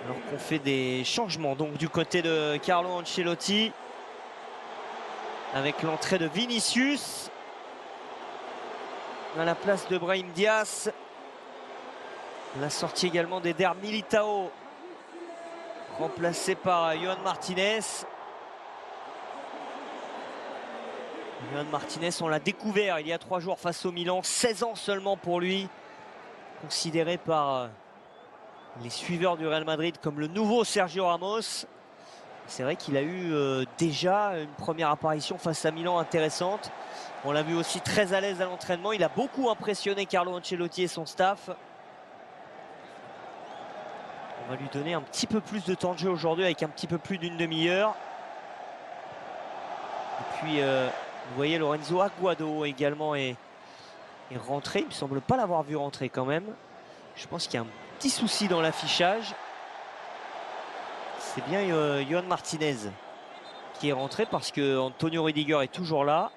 Alors qu'on fait des changements donc du côté de Carlo Ancelotti. Avec l'entrée de Vinicius à la place de Brahim Diaz. La sortie également d'Eder Militao, remplacé par Johan Martinez. Johan Martinez, on l'a découvert il y a 3 jours face au Milan, 16 ans seulement pour lui, considéré par les suiveurs du Real Madrid comme le nouveau Sergio Ramos. C'est vrai qu'il a eu déjà une première apparition face à Milan intéressante. On l'a vu aussi très à l'aise à l'entraînement. Il a beaucoup impressionné Carlo Ancelotti et son staff. On va lui donner un petit peu plus de temps de jeu aujourd'hui avec un petit peu plus d'une demi-heure. Et puis, vous voyez, Lorenzo Aguado également est rentré. Il ne me semble pas l'avoir vu rentrer quand même. Je pense qu'il y a un petit souci dans l'affichage. C'est bien Johan Martinez qui est rentré parce que Antonio Rüdiger est toujours là.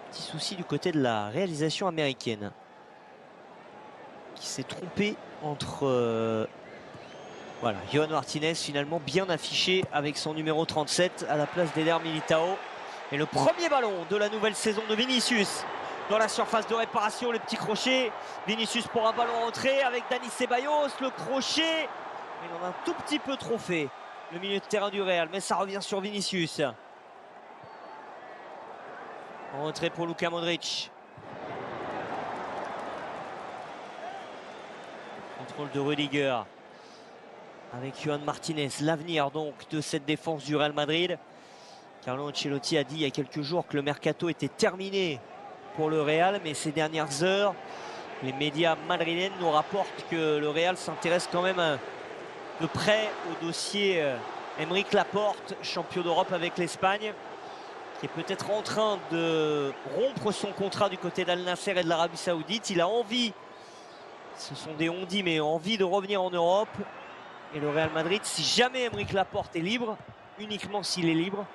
Petit souci du côté de la réalisation américaine, qui s'est trompé entre voilà, Johan Martinez finalement bien affiché avec son numéro 37 à la place d'Eder Militao. Et le premier ballon de la nouvelle saison de Vinicius dans la surface de réparation, le petit crochet. Vinicius pour un ballon rentré avec Dani Ceballos, le crochet. Il en a un tout petit peu trop fait, le milieu de terrain du Real, mais ça revient sur Vinicius. En retrait pour Luka Modric. Contrôle de Rüdiger avec Johan Martinez. L'avenir donc de cette défense du Real Madrid. Carlo Ancelotti a dit il y a quelques jours que le mercato était terminé pour le Real, mais ces dernières heures, les médias madrilènes nous rapportent que le Real s'intéresse quand même de près au dossier Aymeric Laporte, champion d'Europe avec l'Espagne, qui est peut-être en train de rompre son contrat du côté d'Al Nasser et de l'Arabie Saoudite. Il a envie, ce sont des on-dit, mais envie de revenir en Europe. Et le Real Madrid, si jamais Aymeric Laporte est libre, uniquement s'il est libre,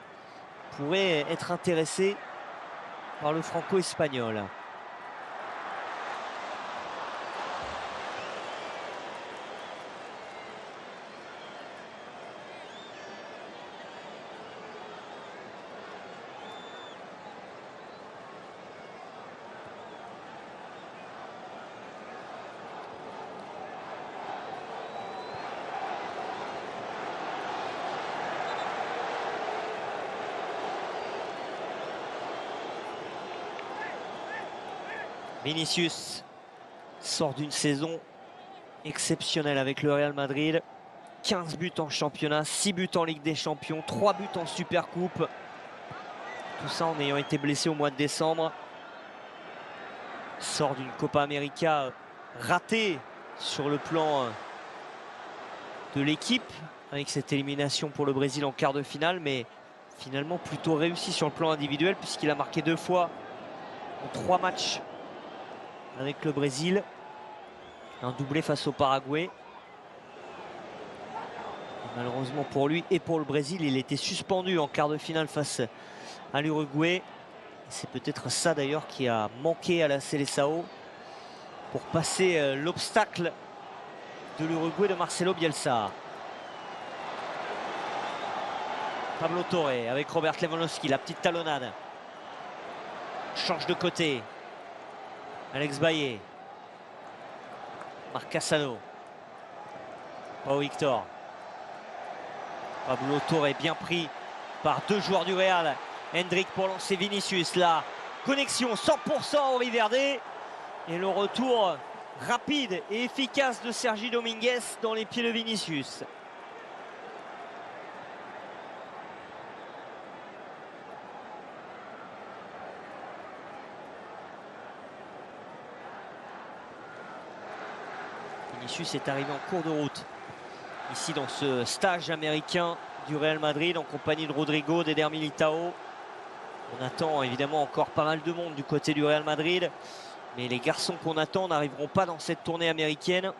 pourrait être intéressé par le franco-espagnol. Vinicius sort d'une saison exceptionnelle avec le Real Madrid. 15 buts en championnat, 6 buts en Ligue des Champions, 3 buts en Supercoupe. Tout ça en ayant été blessé au mois de décembre. Sort d'une Copa América ratée sur le plan de l'équipe, avec cette élimination pour le Brésil en quart de finale, mais finalement plutôt réussi sur le plan individuel, puisqu'il a marqué 2 fois en 3 matchs avec le Brésil. Un doublé face au Paraguay. Et malheureusement pour lui et pour le Brésil, il était suspendu en quart de finale face à l'Uruguay. C'est peut-être ça d'ailleurs qui a manqué à la Seleção pour passer l'obstacle de l'Uruguay de Marcelo Bielsa. Pablo Torre avec Robert Lewandowski, la petite talonnade. Change de côté. Alex Baillet. Marc Cassano. Pau Victor. Pablo Torre est bien pris par deux joueurs du Real. Hendrick pour lancer Vinicius. La connexion 100% Henri Verde. Et le retour rapide et efficace de Sergi Dominguez dans les pieds de Vinicius. Vinicius est arrivé en cours de route ici dans ce stage américain du Real Madrid en compagnie de Rodrigo, d'Eder Militao. On attend évidemment encore pas mal de monde du côté du Real Madrid, mais les garçons qu'on attend n'arriveront pas dans cette tournée américaine.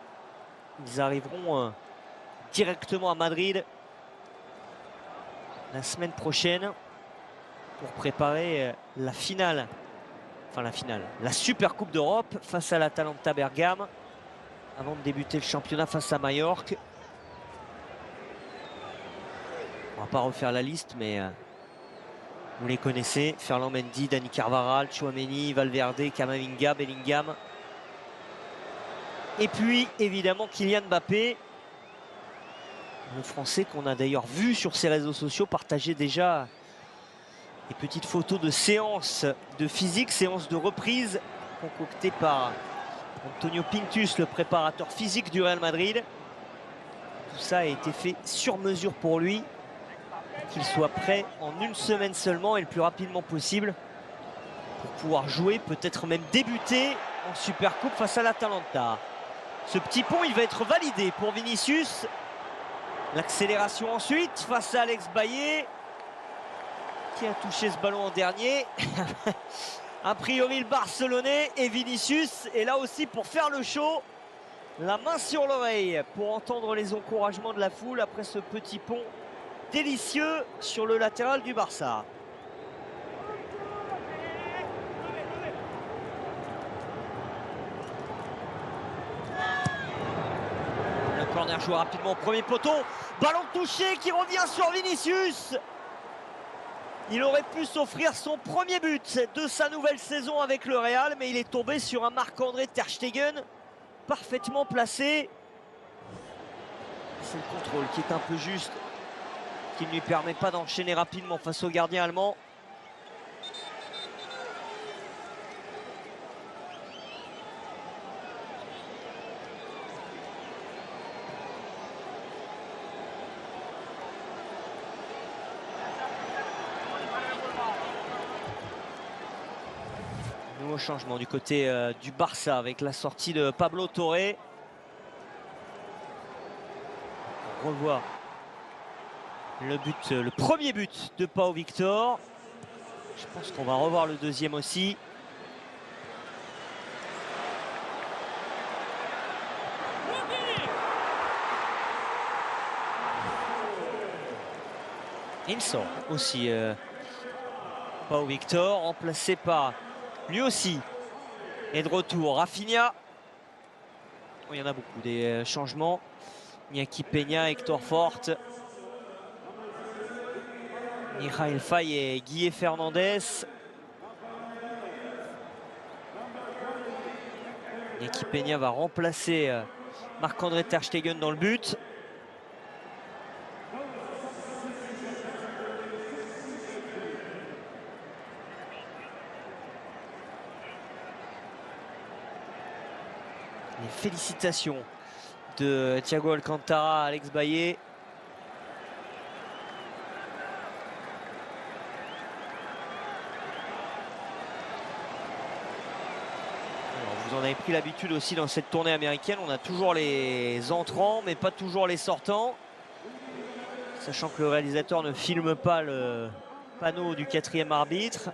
Ils arriveront directement à Madrid la semaine prochaine pour préparer la finale, la Super Coupe d'Europe face à l'Atalanta Bergame, avant de débuter le championnat face à Majorque. On va pas refaire la liste, mais vous les connaissez. Ferland Mendy, Dani Carvajal, Tchouaméni, Valverde, Camavinga, Bellingham. Et puis évidemment Kylian Mbappé, le Français qu'on a d'ailleurs vu sur ses réseaux sociaux partager déjà des petites photos de séances de physique, séances de reprise concoctées par Antonio Pintus, le préparateur physique du Real Madrid. Tout ça a été fait sur mesure pour lui, qu'il soit prêt en une semaine seulement et le plus rapidement possible pour pouvoir jouer, peut-être même débuter en Super Coupe face à l'Atalanta. Ce petit pont, il va être validé pour Vinicius. L'accélération ensuite face à Alex Baillet qui a touché ce ballon en dernier. A priori le Barcelonais et Vinicius est là aussi pour faire le show. La main sur l'oreille pour entendre les encouragements de la foule après ce petit pont délicieux sur le latéral du Barça. Le corner joué rapidement au premier poteau. Ballon touché qui revient sur Vinicius. Il aurait pu s'offrir son premier but de sa nouvelle saison avec le Real, mais il est tombé sur un Marc-André Ter Stegen parfaitement placé. C'est le contrôle qui est un peu juste, qui ne lui permet pas d'enchaîner rapidement face au gardien allemand. Nouveau changement du côté du Barça avec la sortie de Pablo Torre. On revoit le premier but de Pau Victor. Je pense qu'on va revoir le deuxième aussi. Il sort aussi Pau Victor, remplacé par lui aussi. Et de retour Rafinha. Oh, il y en a beaucoup des changements. Iñaki Peña, Hector Fort, Michael Faye et Guille Fernandez. Iñaki Peña va remplacer Marc-André Ter Stegen dans le but. Les félicitations de Thiago Alcantara, Alex Baillet. Alors, vous en avez pris l'habitude aussi dans cette tournée américaine. On a toujours les entrants, mais pas toujours les sortants. Sachant que le réalisateur ne filme pas le panneau du quatrième arbitre.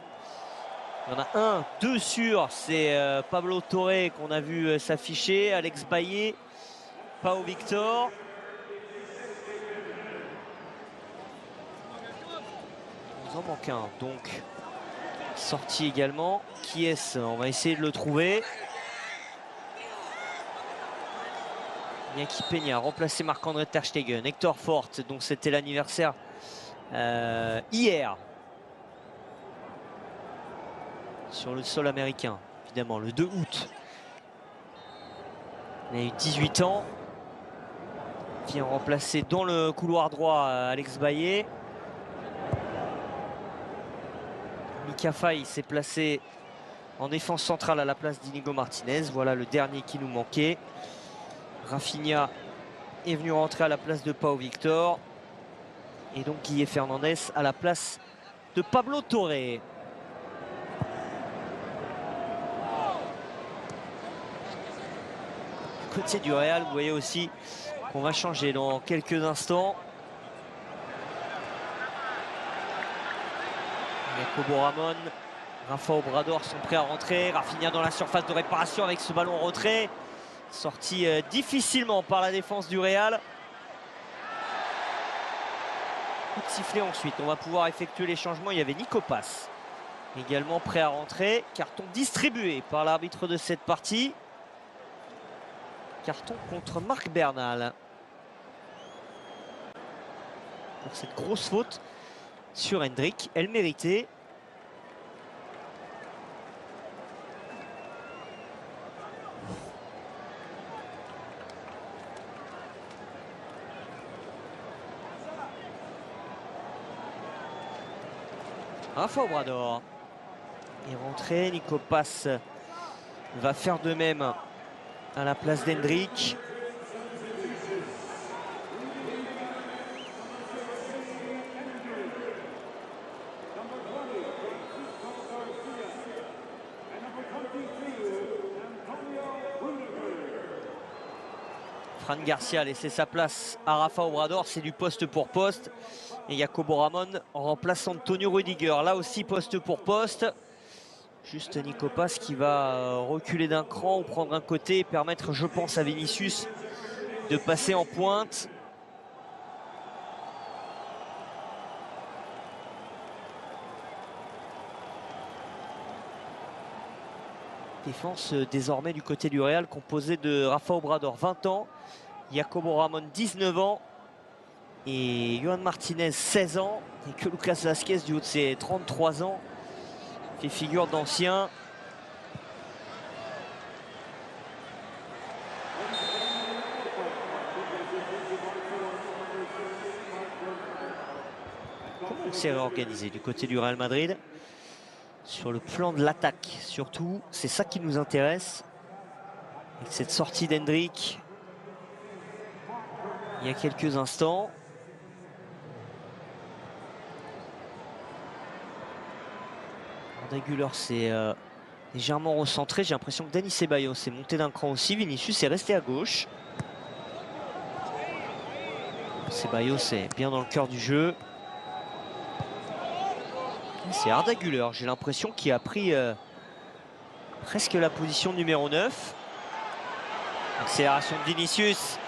Il y en a un, deux sûrs, c'est Pablo Torre qu'on a vu s'afficher, Alex Baillet, Pau Victor. Il nous en manque un, donc sorti également. Qui est-ce? On va essayer de le trouver. Iñaki Peña, remplacé Marc-André ter Stegen. Hector Fort, donc c'était l'anniversaire hier. Sur le sol américain, évidemment, le 2 août. Il a eu 18 ans. Vient remplacer dans le couloir droit Alex Baillet. Mika Faye s'est placé en défense centrale à la place d'Inigo Martinez. Voilà le dernier qui nous manquait. Rafinha est venu rentrer à la place de Pau Victor. Et donc Guille Fernandez à la place de Pablo Torre. Du côté du Real, vous voyez aussi qu'on va changer dans quelques instants. Jacobo Ramon, Rafa Obrador sont prêts à rentrer. Rafinha dans la surface de réparation avec ce ballon en retrait. Sorti difficilement par la défense du Real. Coup de sifflet ensuite. On va pouvoir effectuer les changements. Il y avait Nico Pass également prêt à rentrer. Carton distribué par l'arbitre de cette partie. Carton contre Marc Bernal. Pour cette grosse faute sur Hendrick. Elle méritait. Rafa Obrador est rentré. Nico Pass va faire de même à la place d'Hendrick. Fran Garcia a laissé sa place à Rafa Obrador, c'est du poste pour poste. Et Jacobo Ramon remplace Antonio Rudiger, là aussi poste pour poste. Juste Nico Pass qui va reculer d'un cran ou prendre un côté et permettre, je pense, à Vinicius de passer en pointe. Défense désormais du côté du Real composée de Rafa Obrador, 20 ans. Jacobo Ramon, 19 ans. Et Johan Martinez, 16 ans. Et que Lucas Vázquez, du haut de ses 33 ans, fait figure d'ancien. Comment on s'est réorganisé du côté du Real Madrid? Sur le plan de l'attaque, surtout, c'est ça qui nous intéresse. Avec cette sortie d'Hendrick il y a quelques instants. Arda Güler s'est légèrement recentré. J'ai l'impression que Dani Ceballos s'est monté d'un cran aussi. Vinicius est resté à gauche. Ceballos est bien dans le cœur du jeu. C'est Arda Güler, j'ai l'impression, qui a pris presque la position numéro 9. Accélération de Vinicius.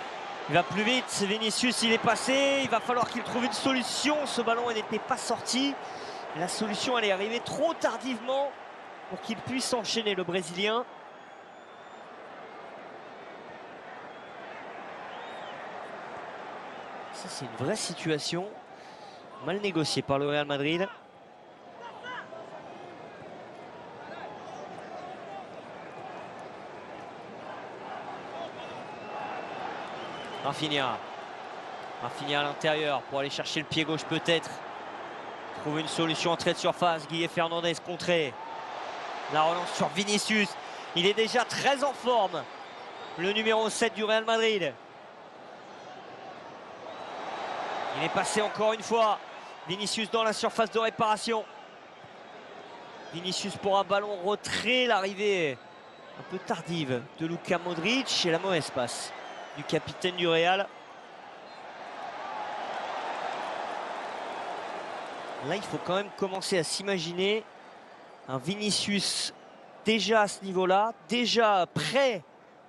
Il va plus vite. Vinicius, il est passé. Il va falloir qu'il trouve une solution. Ce ballon n'était pas sorti. La solution, elle est arrivée trop tardivement pour qu'il puisse enchaîner, le Brésilien. Ça, c'est une vraie situation. Mal négociée par le Real Madrid. Rafinha. Rafinha à l'intérieur pour aller chercher le pied gauche peut-être. Trouve une solution, entrée de surface. Guille Fernandez contré. La relance sur Vinicius. Il est déjà très en forme. Le numéro 7 du Real Madrid. Il est passé encore une fois. Vinicius dans la surface de réparation. Vinicius pour un ballon retrait. L'arrivée un peu tardive de Luka Modric et la mauvaise passe du capitaine du Real. Là, il faut quand même commencer à s'imaginer un Vinicius déjà à ce niveau-là, déjà prêt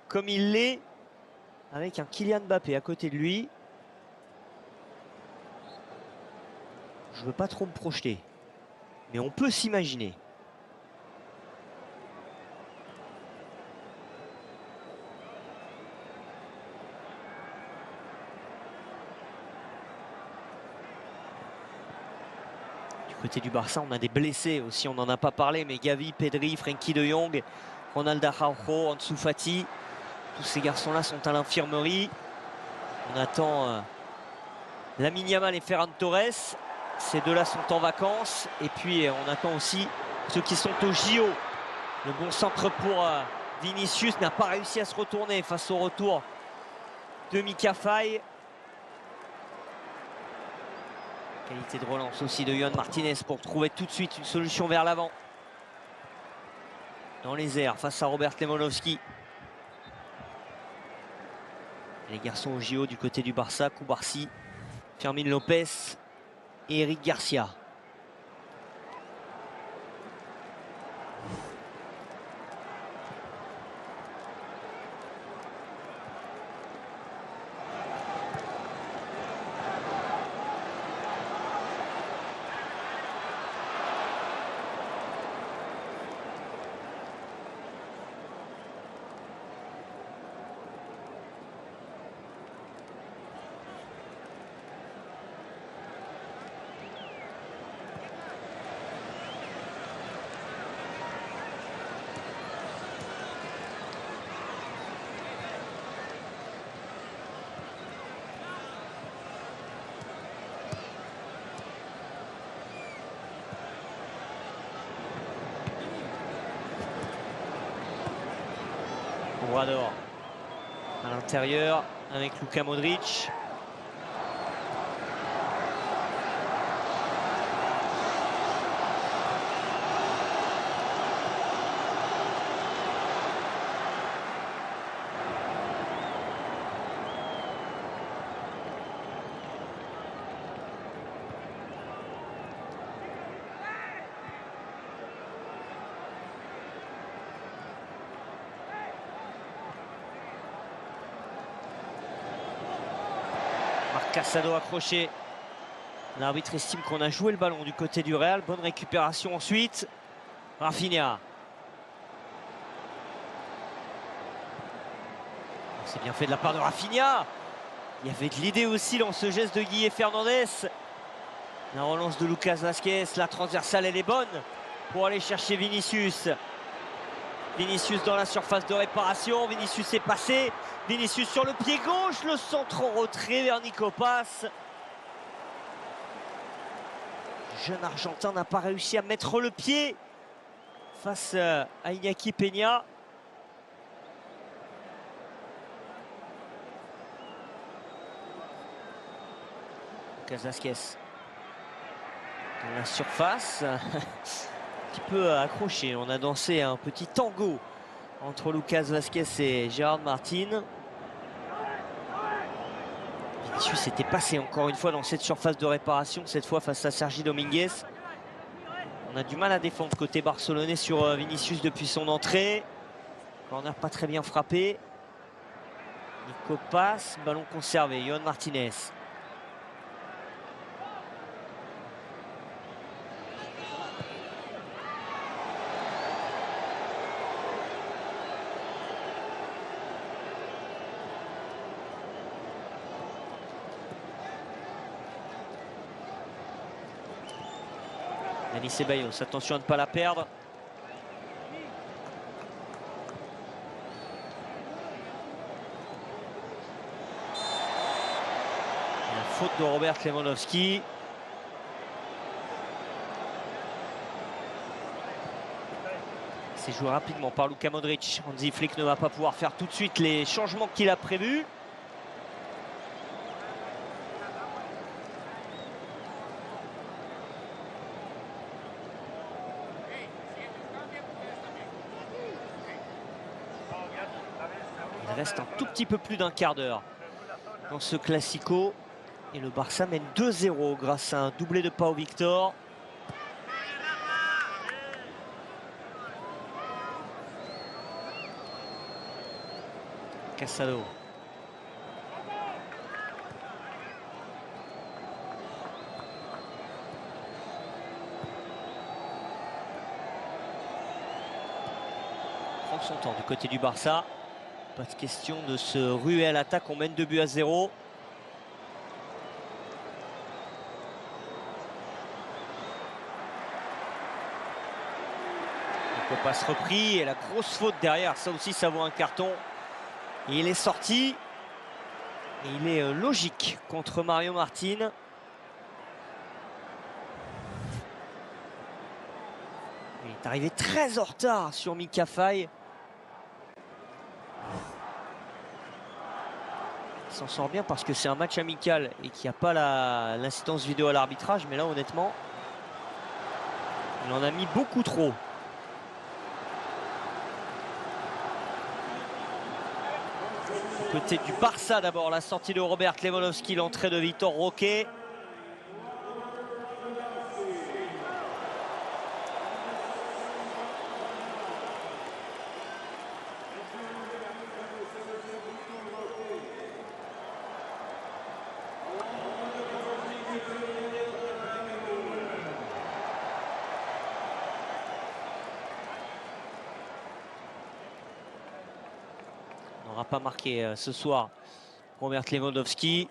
comme il l'est, avec un Kylian Mbappé à côté de lui. Je ne veux pas trop me projeter, mais on peut s'imaginer. côté du Barça, on a des blessés aussi, on n'en a pas parlé, mais Gavi, Pedri, Frenkie de Jong, Ronald Araujo, Ansu Fati, tous ces garçons-là sont à l'infirmerie. On attend Lamine Yamal et Ferran Torres. Ces deux-là sont en vacances. Et puis on attend aussi ceux qui sont au JO. Le bon centre pour Vinicius n'a pas réussi à se retourner face au retour de Mika Faye. Qualité de relance aussi de Yohan Martinez pour trouver tout de suite une solution vers l'avant. Dans les airs face à Robert Lewandowski. Les garçons au JO du côté du Barça, Koubarsi, Fermin Lopez et Eric Garcia. Obrador à l'intérieur avec Luka Modric. Casado accroché. L'arbitre estime qu'on a joué le ballon du côté du Real. Bonne récupération ensuite. Rafinha. C'est bien fait de la part de Rafinha. Il y avait de l'idée aussi dans ce geste de Guille Fernandez. La relance de Lucas Vazquez. La transversale, elle est bonne pour aller chercher Vinicius. Vinicius dans la surface de réparation. Vinicius est passé. Vinicius sur le pied gauche. Le centre en retrait vers Nico Paz. Le jeune Argentin n'a pas réussi à mettre le pied face à Iñaki Peña. Lucas Vazquez dans la surface. Un petit peu accroché. On a dansé un petit tango entre Lucas Vazquez et Gérard Martin. Vinicius était passé encore une fois dans cette surface de réparation, cette fois face à Sergi Dominguez. On a du mal à défendre côté barcelonais sur Vinicius depuis son entrée. Corner pas très bien frappé. Nico Paz, ballon conservé, Yohan Martinez. Dani Ceballos, attention à ne pas la perdre. La faute de Robert Lewandowski. C'est joué rapidement par Luka Modric. Hansi Flick ne va pas pouvoir faire tout de suite les changements qu'il a prévus. Il reste un tout petit peu plus d'un quart d'heure dans ce Classico. Et le Barça mène 2-0 grâce à un doublé de Pau Victor. Casado. Prend son temps du côté du Barça. Pas de question de se ruer à l'attaque, on mène 2-0. Copas repris et la grosse faute derrière, ça aussi ça vaut un carton. Et il est sorti. Et il est logique contre Mario Martin. Il est arrivé très en retard sur Mika Faye. Il s'en sort bien parce que c'est un match amical et qu'il n'y a pas l'incidence vidéo à l'arbitrage. Mais là, honnêtement, il en a mis beaucoup trop. Côté du Barça d'abord, la sortie de Robert Lewandowski, l'entrée de Vitor Roque. On n'aura pas marqué ce soir Robert Lewandowski.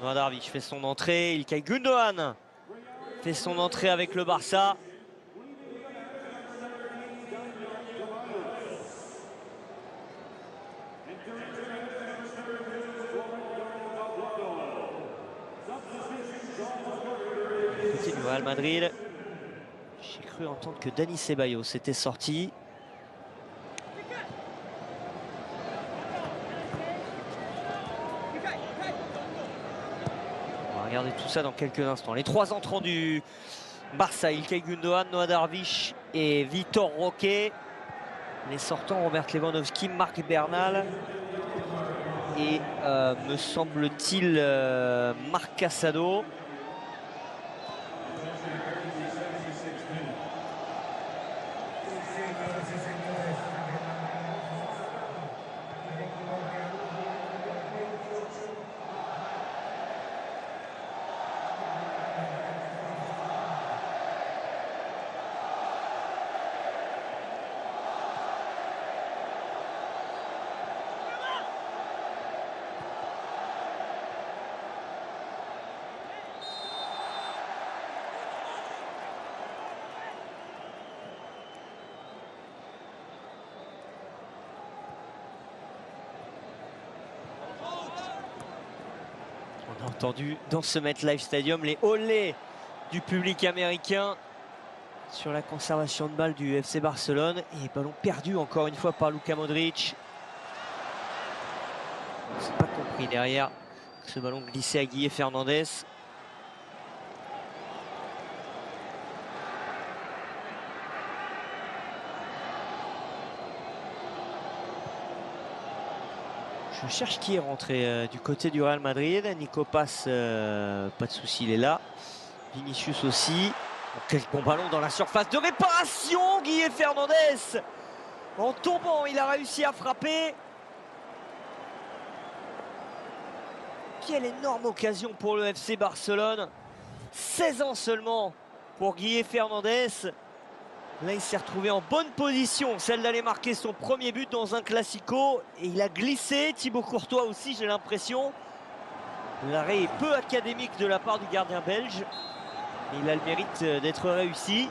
Noah Darvish fait son entrée. İlkay Gündoğan fait son entrée avec le Barça. Côté du Real Madrid, j'ai cru entendre que Dani Ceballos s'était sorti. On va regarder tout ça dans quelques instants. Les trois entrants du Barça, İlkay Gündoğan, Noah Darvish et Vitor Roque. Les sortants, Robert Lewandowski, Marc Bernal et me semble-t-il Marc Casado. On a entendu dans ce MetLife Stadium les olés du public américain sur la conservation de balle du FC Barcelone. Et ballon perdu encore une fois par Luka Modric. On s'est pas compris derrière que ce ballon glissait à Guille Fernandez. Je cherche qui est rentré du côté du Real Madrid. Nico Pass, pas de souci, il est là. Vinicius aussi. Oh, quel bon ballon dans la surface de réparation. Guille Fernandez, en tombant, il a réussi à frapper. Quelle énorme occasion pour le FC Barcelone. 16 ans seulement pour Guille Fernandez. Là, il s'est retrouvé en bonne position, celle d'aller marquer son premier but dans un Classico. Et il a glissé. Thibaut Courtois aussi, j'ai l'impression. L'arrêt est peu académique de la part du gardien belge. Mais il a le mérite d'être réussi.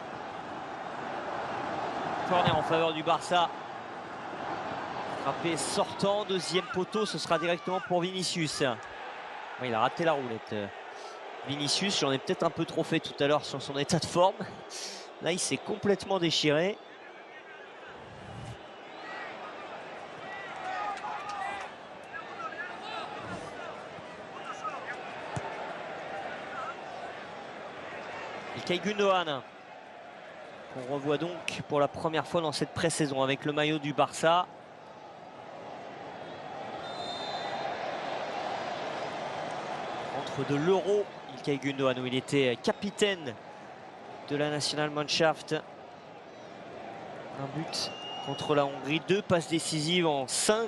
Corner en faveur du Barça. Frappé sortant, deuxième poteau, ce sera directement pour Vinicius. Oui, il a raté la roulette. Vinicius, j'en ai peut-être un peu trop fait tout à l'heure sur son état de forme. Là, il s'est complètement déchiré. İlkay Gündoğan, qu'on revoit donc pour la première fois dans cette pré-saison avec le maillot du Barça. Entre de l'Euro, İlkay Gündoğan, où il était capitaine de la Nationalmannschaft. Un but contre la Hongrie, 2 passes décisives en 5